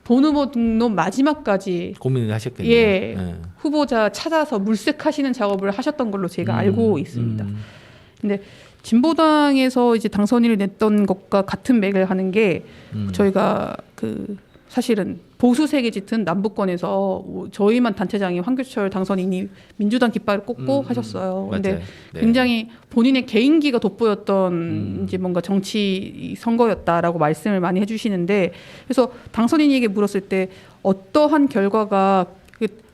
D: 본 후보 등록 마지막까지
C: 고민을 하셨겠네요.
D: 예,
C: 네.
D: 후보자 찾아서 물색하시는 작업을 하셨던 걸로 제가 알고 있습니다. 근데 진보당에서 이제 당선인을 냈던 것과 같은 맥을 하는 게 저희가 그 사실은 보수 세계 짙은 남부권에서 저희만 단체장이 황교철 당선인이 민주당 깃발을 꽂고 하셨어요. 근데
C: 맞아요. 네.
D: 굉장히 본인의 개인기가 돋보였던 이제 뭔가 정치 선거였다라고 말씀을 많이 해주시는데 그래서 당선인에게 물었을 때 어떠한 결과가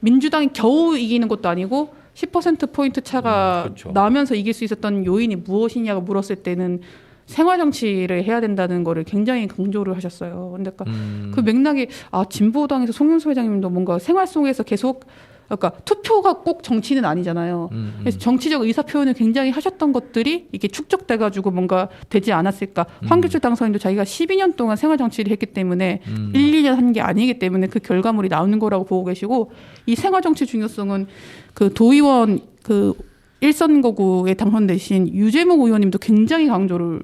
D: 민주당이 겨우 이기는 것도 아니고 10%포인트 차가
C: 그렇죠.
D: 나면서 이길 수 있었던 요인이 무엇이냐고 물었을 때는 생활 정치를 해야 된다는 거를 굉장히 강조를 하셨어요. 근데 그 맥락이 진보당에서 송윤수 회장님도 뭔가 생활 속에서 계속 그러니까 투표가 꼭 정치는 아니잖아요. 그래서 정치적 의사 표현을 굉장히 하셨던 것들이 이게 축적돼가지고 뭔가 되지 않았을까. 황교철 당선인도 자기가 12년 동안 생활 정치를 했기 때문에 1, 2년 한 게 아니기 때문에 그 결과물이 나오는 거라고 보고 계시고 이 생활 정치 중요성은 그 도의원 그 1선거구에 당선되신 유재목 의원님도 굉장히 강조를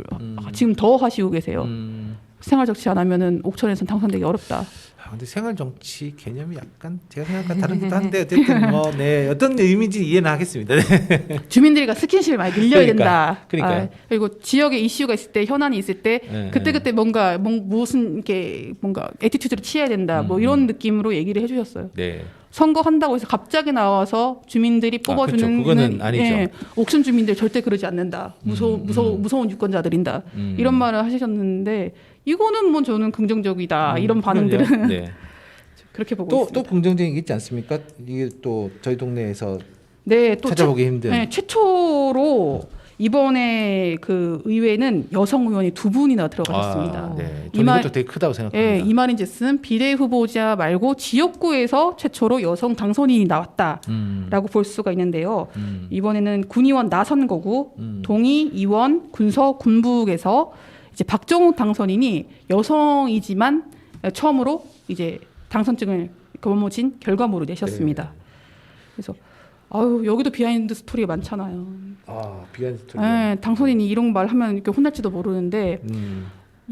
D: 지금 더 하시고 계세요. 생활 정치 안 하면은 옥천에서는 당선되기 어렵다.
C: 근데 생활 정치 개념이 약간 제가 생각한 다르기도 한데 어쨌든 네 어떤 의미인지 이해는 하겠습니다. 네.
D: 주민들과 스킨십을 많이 늘려야 된다.
C: 그러니까요.
D: 그리고 지역에 이슈가 있을 때 현안이 있을 때 그때 뭔가 무슨 이렇게 뭔가 애티튜드를 취해야 된다. 뭐 이런 느낌으로 얘기를 해주셨어요.
C: 네.
D: 선거한다고 해서 갑자기 나와서 주민들이 뽑아주는
C: 그렇죠. 그거는 아니죠.
D: 예, 옥천 주민들 절대 그러지 않는다. 무서운 유권자들인다. 이런 말을 하셨는데 이거는 뭐 저는 긍정적이다. 이런 반응들은
C: 네.
D: 그렇게 보고
C: 또
D: 있습니다.
C: 긍정적인 게 있지 않습니까? 이게 또 저희 동네에서
D: 네, 또
C: 찾아보기 힘든.
D: 네, 최초로 이번에 그 의회는 여성 의원이 2분이나 들어가셨습니다.
C: 네.
D: 이
C: 저는
D: 말-
C: 이것도 되게 크다고 생각합니다.
D: 예, 이말인 즉슨 비례 후보자 말고 지역구에서 최초로 여성 당선인이 나왔다라고 볼 수가 있는데요. 이번에는 군의원 나선거구, 동의, 이원, 군서, 군북에서 이제 박정욱 당선인이 여성이지만 처음으로 이제 당선증을 거머쥔 결과물을 내셨습니다. 그래서 아유 여기도 비하인드 스토리가 많잖아요.
C: 비하인드 스토리.
D: 예, 당선인이 이런 말 하면 이렇게 혼날지도 모르는데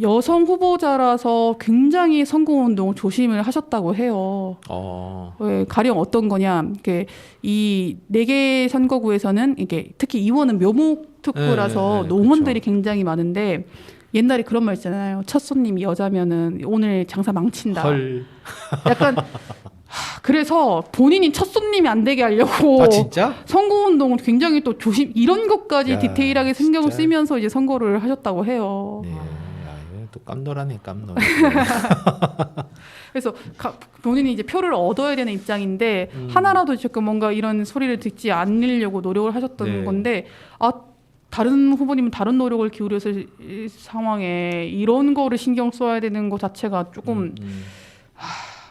D: 여성 후보자라서 굉장히 선거운동 조심을 하셨다고 해요. 예, 가령 어떤 거냐, 이렇게 이 4개 선거구에서는 이게 특히 이원은 묘목 특구라서
C: 네,
D: 농원들이
C: 그렇죠.
D: 굉장히 많은데 옛날에 그런 말 있잖아요. 첫 손님이 여자면은 오늘 장사 망친다.
C: 헐.
D: 약간 그래서 본인이 첫 손님이 안 되게 하려고
C: 아 진짜?
D: 선거운동을 굉장히 또 조심 이런 것까지
C: 야,
D: 디테일하게 신경을
C: 진짜.
D: 쓰면서 이제 선거를 하셨다고 해요.
C: 네. 야, 이거 또 깜놀하네 깜놀.
D: 그래서 본인이 이제 표를 얻어야 되는 입장인데 하나라도 조금 뭔가 이런 소리를 듣지 않으려고 노력을 하셨던
C: 네.
D: 건데 다른 후보님은 다른 노력을 기울여서 이 상황에 이런 거를 신경 써야 되는 것 자체가 조금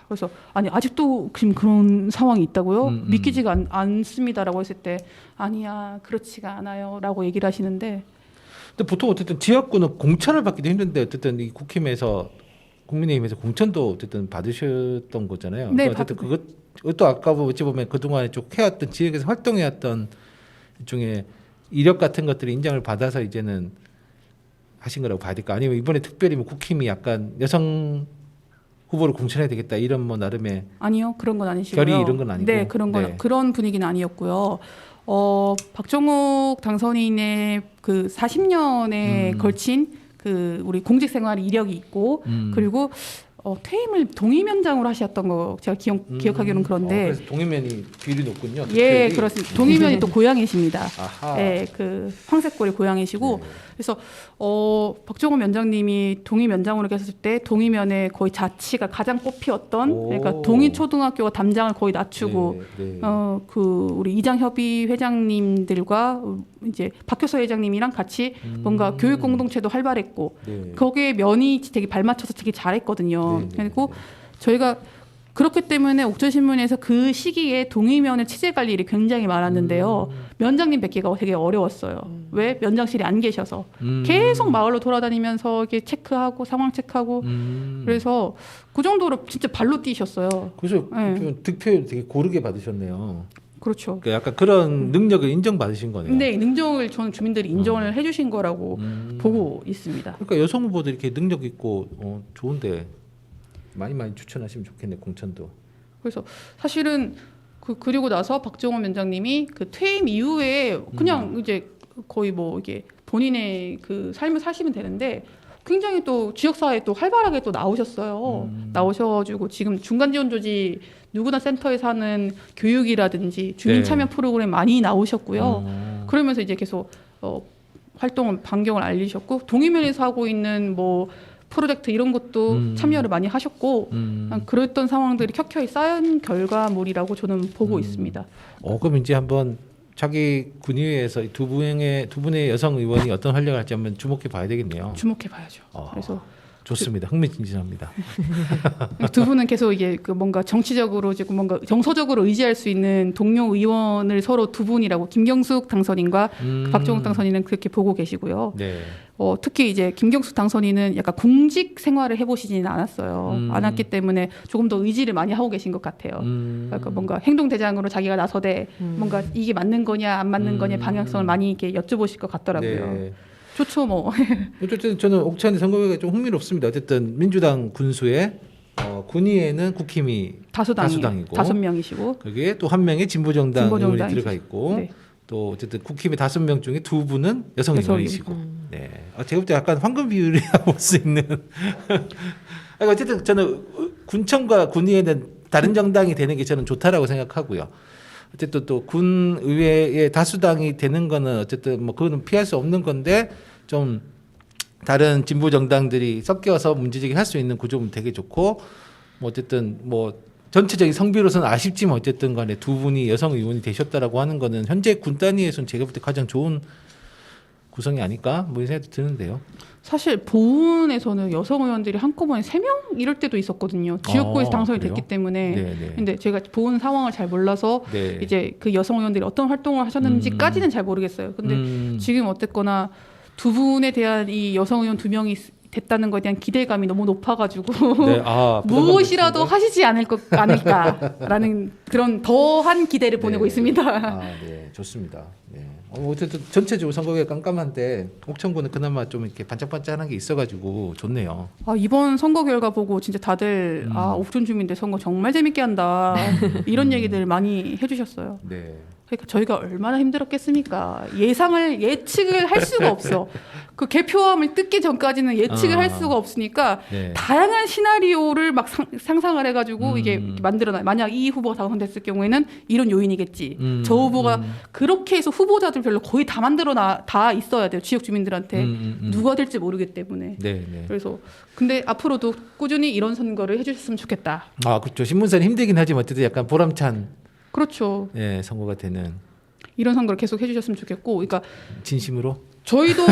D: 그래서 아니 아직도 지금 그런 상황이 있다고요? 믿기지가 않습니다라고 했을 때 아니야 그렇지가 않아요라고 얘기를 하시는데
C: 근데 보통 어쨌든 지역구는 공천을 받기도 힘든데 어쨌든 이 국힘에서 국민의힘에서 공천도 어쨌든 받으셨던 거잖아요.
D: 네,
C: 그러니까 어쨌든 그것도 아까 어찌 보면 그동안에 쭉 해왔던 지역에서 활동해왔던 일종의 이력 같은 것들이 인정을 받아서 이제는 하신 거라고 봐야 될까? 아니면 이번에 특별히 뭐 국힘이 약간 여성 후보를 공천해야 되겠다 이런 뭐 나름의
D: 아니요 그런 건 아니시고요.
C: 결의 이런 건 아니고.
D: 네 그런 건
C: 네.
D: 그런 분위기는 아니었고요. 박정욱 당선인의 그 40년에 걸친 그 우리 공직 생활 이력이 있고 그리고 퇴임을 동의면장으로 하셨던 거 제가 기억하기로는 그런데
C: 그래서 동의면이 비율이 높군요.
D: 예
C: 특별히.
D: 그렇습니다. 동의면이 또 고향이십니다.
C: 아하.
D: 예, 그 황색골이 고향이시고
C: 네.
D: 그래서 박정훈 위원장님이 동의면장으로 계셨을 때 동의면에 거의 자치가 가장 꽃피었던
C: 오.
D: 그러니까 동의초등학교가 담장을 거의 낮추고
C: 네, 네.
D: 그 우리 이장협의 회장님들과 이제 박효서 회장님이랑 같이 뭔가 교육 공동체도 활발했고
C: 네.
D: 거기에 면이 되게 발맞춰서 되게 잘했거든요.
C: 네, 네,
D: 그리고 저희가 그렇기 때문에 옥천신문에서 그 시기에 동의면의 취재 갈 일이 굉장히 많았는데요. 면장님 뵙기가 되게 어려웠어요. 왜? 면장실이 안 계셔서 계속 마을로 돌아다니면서 이렇게 체크하고 상황 체크하고 그래서 그 정도로 진짜 발로 뛰셨어요.
C: 그래서
D: 네.
C: 득표율 되게 고르게 받으셨네요.
D: 그렇죠.
C: 그러니까 약간 그런 능력을 인정받으신 거네요.
D: 근데 능정을 저는 주민들이 인정을 해주신 거라고 보고 있습니다.
C: 그러니까 여성 후보들 이렇게 능력 있고 좋은데 많이 추천하시면 좋겠네 공천도.
D: 그래서 사실은 그리고 나서 박정원 위원장님이 그 퇴임 이후에 그냥 이제 거의 뭐 이게 본인의 그 삶을 사시면 되는데 굉장히 또 지역사회에 또 활발하게 또 나오셨어요. 나오셔가지고 지금 중간지원조직 누구나 센터에서 하는 교육이라든지 주민
C: 네.
D: 참여 프로그램 많이 나오셨고요. 그러면서 이제 계속 활동을 반경을 알리셨고 동의면에서 하고 있는 뭐 프로젝트 이런 것도 참여를 많이 하셨고 그랬던 상황들이 켜켜이 쌓인 결과물이라고 저는 보고 있습니다.
C: 그럼 이제 한번 자기 군의회에서 두 분의 여성 의원이 어떤 활약을 할지 한번 주목해 봐야 되겠네요.
D: 주목해 봐야죠. 그래서
C: 좋습니다. 흥미진진합니다.
D: 두 분은 계속 이게 그 뭔가 정치적으로 지금 뭔가 정서적으로 의지할 수 있는 동료 의원을 서로 두 분이라고 김경숙 당선인과 박정욱 당선인은 그렇게 보고 계시고요.
C: 네.
D: 특히 이제 김경숙 당선인은 약간 공직 생활을 해보시지는 않았어요. 않았기 때문에 조금 더 의지를 많이 하고 계신 것 같아요. 그러니까 뭔가 행동대장으로 자기가 나서되 뭔가 이게 맞는 거냐 안 맞는 거냐 방향성을 많이 이렇게 여쭤보실 것 같더라고요.
C: 네.
D: 좋죠 뭐.
C: 어쨌든 저는 옥천의 선거가 좀 흥미롭습니다. 어쨌든 민주당 군수의 군의회는 국힘이 다수당이고
D: 5명이시고
C: 거기에 또 한 명의 진보정당 의원이
D: 진보정당이시죠.
C: 들어가 있고
D: 네.
C: 또 어쨌든 국힘의 5명 중에 2분은 여성 의원이시고 네. 제가 볼 때 약간 황금 비율이라고 볼 수 있는 어쨌든 저는 군청과 군의회는 다른 정당이 되는 게 저는 좋다라고 생각하고요. 어쨌든 또 군의회의 다수당이 되는 거는 어쨌든 뭐 그거는 피할 수 없는 건데 좀 다른 진보 정당들이 섞여서 문제제기 할 수 있는 구조는 되게 좋고 뭐 어쨌든 뭐 전체적인 성비로서는 아쉽지만 어쨌든 간에 두 분이 여성 의원이 되셨다라고 하는 거는 현재 군 단위에서는 제가 볼 때 가장 좋은 구성이 아닐까 뭐 이런 생각도 드는데요.
D: 사실 보훈에서는 여성 의원들이 한꺼번에 3명 이럴 때도 있었거든요. 지역구에서 당선이
C: 그래요?
D: 됐기 때문에.
C: 네.
D: 근데 제가 보훈 상황을 잘 몰라서
C: 네.
D: 이제 그 여성 의원들이 어떤 활동을 하셨는지까지는 잘 모르겠어요. 근데 지금 어쨌거나 두 분에 대한 이 여성 의원 2명이 됐다는 것에 대한 기대감이 너무 높아가지고
C: 네.
D: 무엇이라도 하시지 않을까라는 그런 더한 기대를 보내고 있습니다.
C: 네, 좋습니다. 네. 어쨌든 전체적으로 선거가 깜깜한데 옥천구는 그나마 좀 이렇게 반짝반짝한 게 있어가지고 좋네요.
D: 이번 선거 결과 보고 진짜 다들 옥천 주민들 선거 정말 재밌게 한다 이런 얘기들 많이 해주셨어요.
C: 네.
D: 그러니까 저희가 얼마나 힘들었겠습니까? 예측을 할 수가 없어. 그 개표함을 뜯기 전까지는 예측을 할 수가 없으니까
C: 네.
D: 다양한 시나리오를 막 상상을 해가지고 이게 만들어놔요. 만약 이 후보가 당선됐을 경우에는 이런 요인이겠지. 저 후보가 그렇게 해서 후보자들 별로 거의 다 다 있어야 돼요. 지역 주민들한테 누가 될지 모르기 때문에.
C: 네.
D: 그래서 근데 앞으로도 꾸준히 이런 선거를 해주셨으면 좋겠다.
C: 그렇죠. 신문사는 힘들긴 하지만 어쨌든 약간 보람찬
D: 그렇죠.
C: 네, 선거가 되는
D: 이런 선거를 계속 해주셨으면 좋겠고, 그러니까
C: 진심으로.
D: 저희도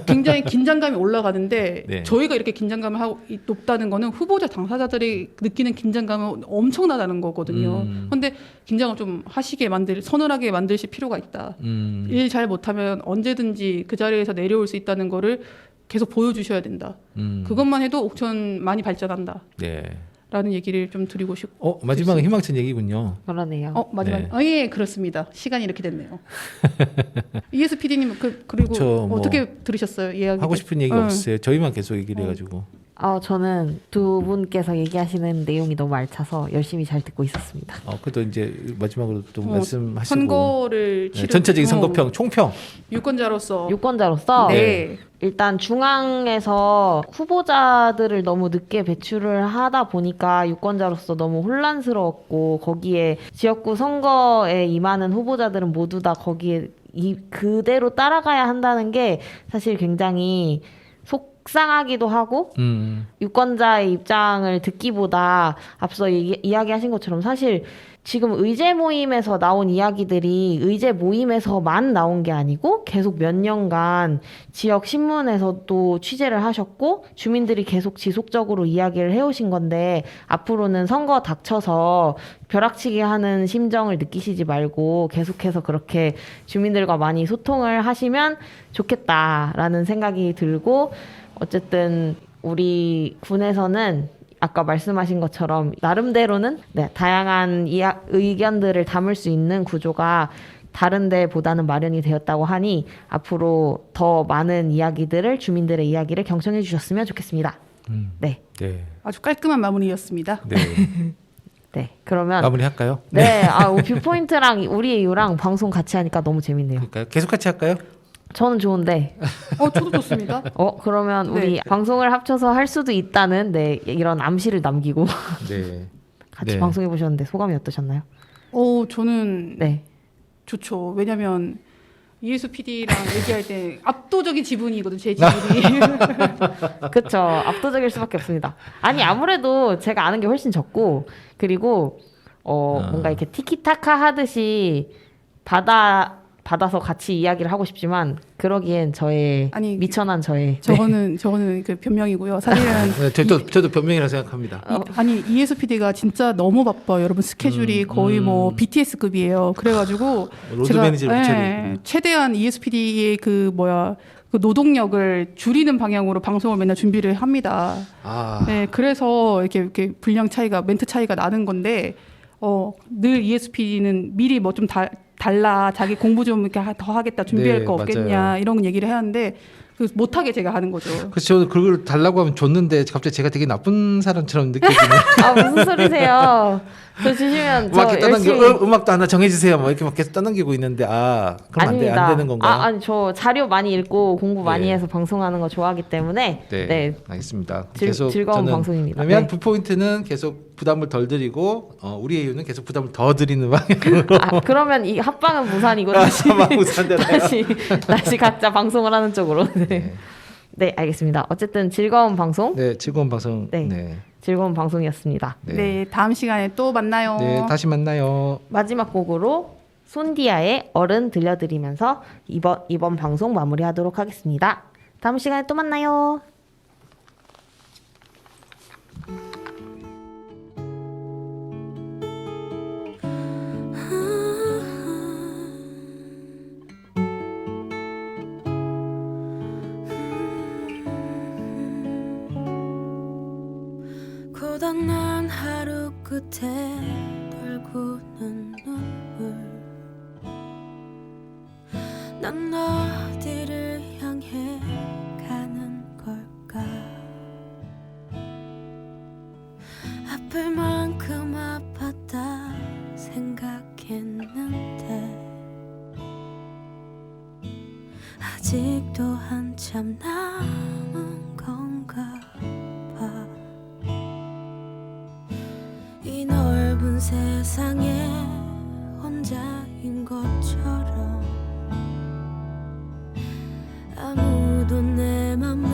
D: 굉장히 긴장감이 올라가는데
C: 네.
D: 저희가 이렇게 긴장감을 하고 높다는 거는 후보자 당사자들이 느끼는 긴장감은 엄청나다는 거거든요. 그런데 긴장을 좀 서늘하게 만드실 필요가 있다. 일 잘 못하면 언제든지 그 자리에서 내려올 수 있다는 거를 계속 보여주셔야 된다. 그것만 해도 옥천 많이 발전한다.
C: 네.
D: 라는 얘기를 좀 드리고 싶고.
C: 마지막은 희망찬 얘기군요.
A: 그러네요.
D: 마지막.
C: 네.
D: 예, 그렇습니다. 시간이 이렇게 됐네요. ESPD님 그리고
C: 그쵸, 뭐
D: 어떻게 들으셨어요? 이야기
C: 하고 싶은 얘기 없어요. 저희만 계속 얘기를 해가지고.
A: 저는 두 분께서 얘기하시는 내용이 너무 알차서 열심히 잘 듣고 있었습니다.
C: 그래도 이제 마지막으로 또 말씀하시고.
D: 선거를
C: 네, 전체적인 선거평, 총평.
D: 유권자로서.
A: 네. 일단 중앙에서 후보자들을 너무 늦게 배출을 하다 보니까 유권자로서 너무 혼란스러웠고, 거기에 지역구 선거에 임하는 후보자들은 모두 다 거기에 그대로 따라가야 한다는 게 사실 굉장히 속상하기도 하고, 유권자의 입장을 듣기보다 앞서 이야기하신 것처럼 사실 지금 의제 모임에서 나온 이야기들이 의제 모임에서만 나온 게 아니고 계속 몇 년간 지역 신문에서도 취재를 하셨고 주민들이 계속 지속적으로 이야기를 해오신 건데, 앞으로는 선거 닥쳐서 벼락치기 하는 심정을 느끼시지 말고 계속해서 그렇게 주민들과 많이 소통을 하시면 좋겠다라는 생각이 들고, 어쨌든 우리 군에서는 아까 말씀하신 것처럼 나름대로는 다양한 의견들을 담을 수 있는 구조가 다른 데보다는 마련이 되었다고 하니 앞으로 더 많은 이야기들을, 주민들의 이야기를 경청해 주셨으면 좋겠습니다. 네.
D: 아주 깔끔한 마무리였습니다.
A: 네. 그러면
C: 마무리할까요?
A: 네. 뷰포인트랑 우리 이유랑 방송 같이 하니까 너무 재밌네요.
C: 그러니까 계속 같이 할까요?
A: 저는 좋은데.
D: 저도 좋습니다.
A: 그러면 우리 방송을 합쳐서 할 수도 있다는 이런 암시를 남기고 같이 방송해 보셨는데 소감이 어떠셨나요?
D: 저는 좋죠. 왜냐면 이혜수 PD랑 얘기할 때 압도적인 지분이거든요. 제 지분이.
A: 그렇죠. 압도적일 수밖에 없습니다. 아니 아무래도 제가 아는 게 훨씬 적고, 그리고 뭔가 이렇게 티키타카 하듯이 받아서 같이 이야기를 하고 싶지만 그러기엔 미천한 저의
D: 저거는 그 변명이고요. 사실은
C: 저도 변명이라 생각합니다.
D: 이혜수 PD가 진짜 너무 바빠요. 여러분 스케줄이 거의 뭐 BTS급이에요. 그래가지고
C: 로드 매니저를 붙여야 되고.
D: 최대한 ES PD의 그 노동력을 줄이는 방향으로 방송을 맨날 준비를 합니다. 네, 그래서 이렇게 분량 차이가, 멘트 차이가 나는 건데, 늘 ES PD는 미리 좀 달라, 자기 공부 좀 이렇게 더 하겠다, 준비할 거 없겠냐,
C: 맞아요.
D: 이런 얘기를 하는데 못하게 제가 하는 거죠.
C: 그래서 저는 그걸 달라고 하면 줬는데 갑자기 제가 되게 나쁜 사람처럼 느껴지는.
A: 무슨 소리세요? 저 주시면 저 열심히.
C: 음악도 하나 정해주세요. 이렇게 막 계속 떠넘기고 있는데 그럼 안 되는 건가요?
A: 저 자료 많이 읽고 공부 많이 해서 방송하는 거 좋아하기 때문에
C: 알겠습니다.
A: 즐거운 방송입니다.
C: 그러면 부포인트는 계속 부담을 덜 드리고 우리의 이유는 계속 부담을 더 드리는 방향으로.
A: 그러면 이 합방은 무산이고 다시 각자 방송을 하는 쪽으로. 네, 알겠습니다. 어쨌든 즐거운 방송.
C: 즐거운 방송.
A: 즐거운 방송이었습니다.
D: 다음 시간에 또 만나요.
C: 다시 만나요.
A: 마지막 곡으로 손디아의 어른 들려드리면서 이번 방송 마무리하도록 하겠습니다. 다음 시간에 또 만나요.
F: 고단한 하루 끝에 돌고는 눈물 난 어디를 향해 가는 걸까 아플 만큼 아팠다 생각했는데 아직도 한참 남은 건가 봐 이 넓은 세상에 혼자인 것처럼 아무도 내 맘을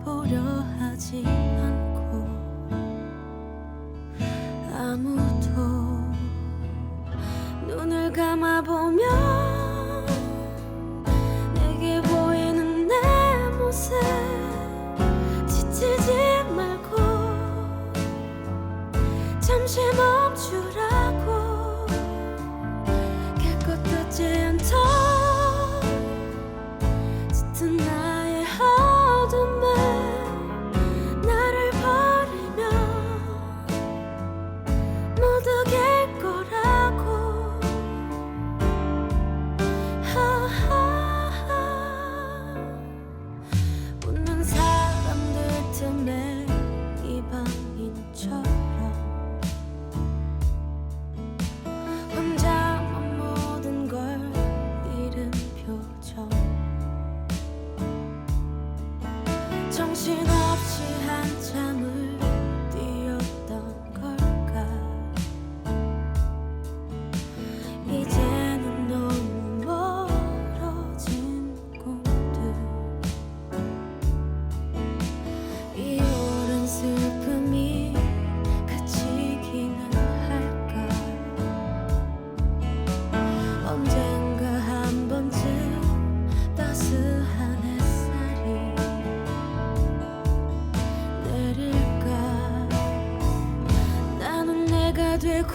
F: 보려 하지 않고 아무도 눈을 감아보면 내게 보이는 내 모습 지치지 말고 잠시 멈추라고 결코 떠지 않던 짙은 나의 어둠을 나를 버리면 모두 갤 거라고 웃는 사람들 틈에 이방인처럼 혼자만 모든 걸 잃은 표정 정신없이 한참을 뛰었던 걸까 이제는 너무 멀어진 꿈들 이 오랜 슬픔이 그치기는 할까 언젠가 한 번쯤 따스한 햇살이 내릴까 나는 내가 되고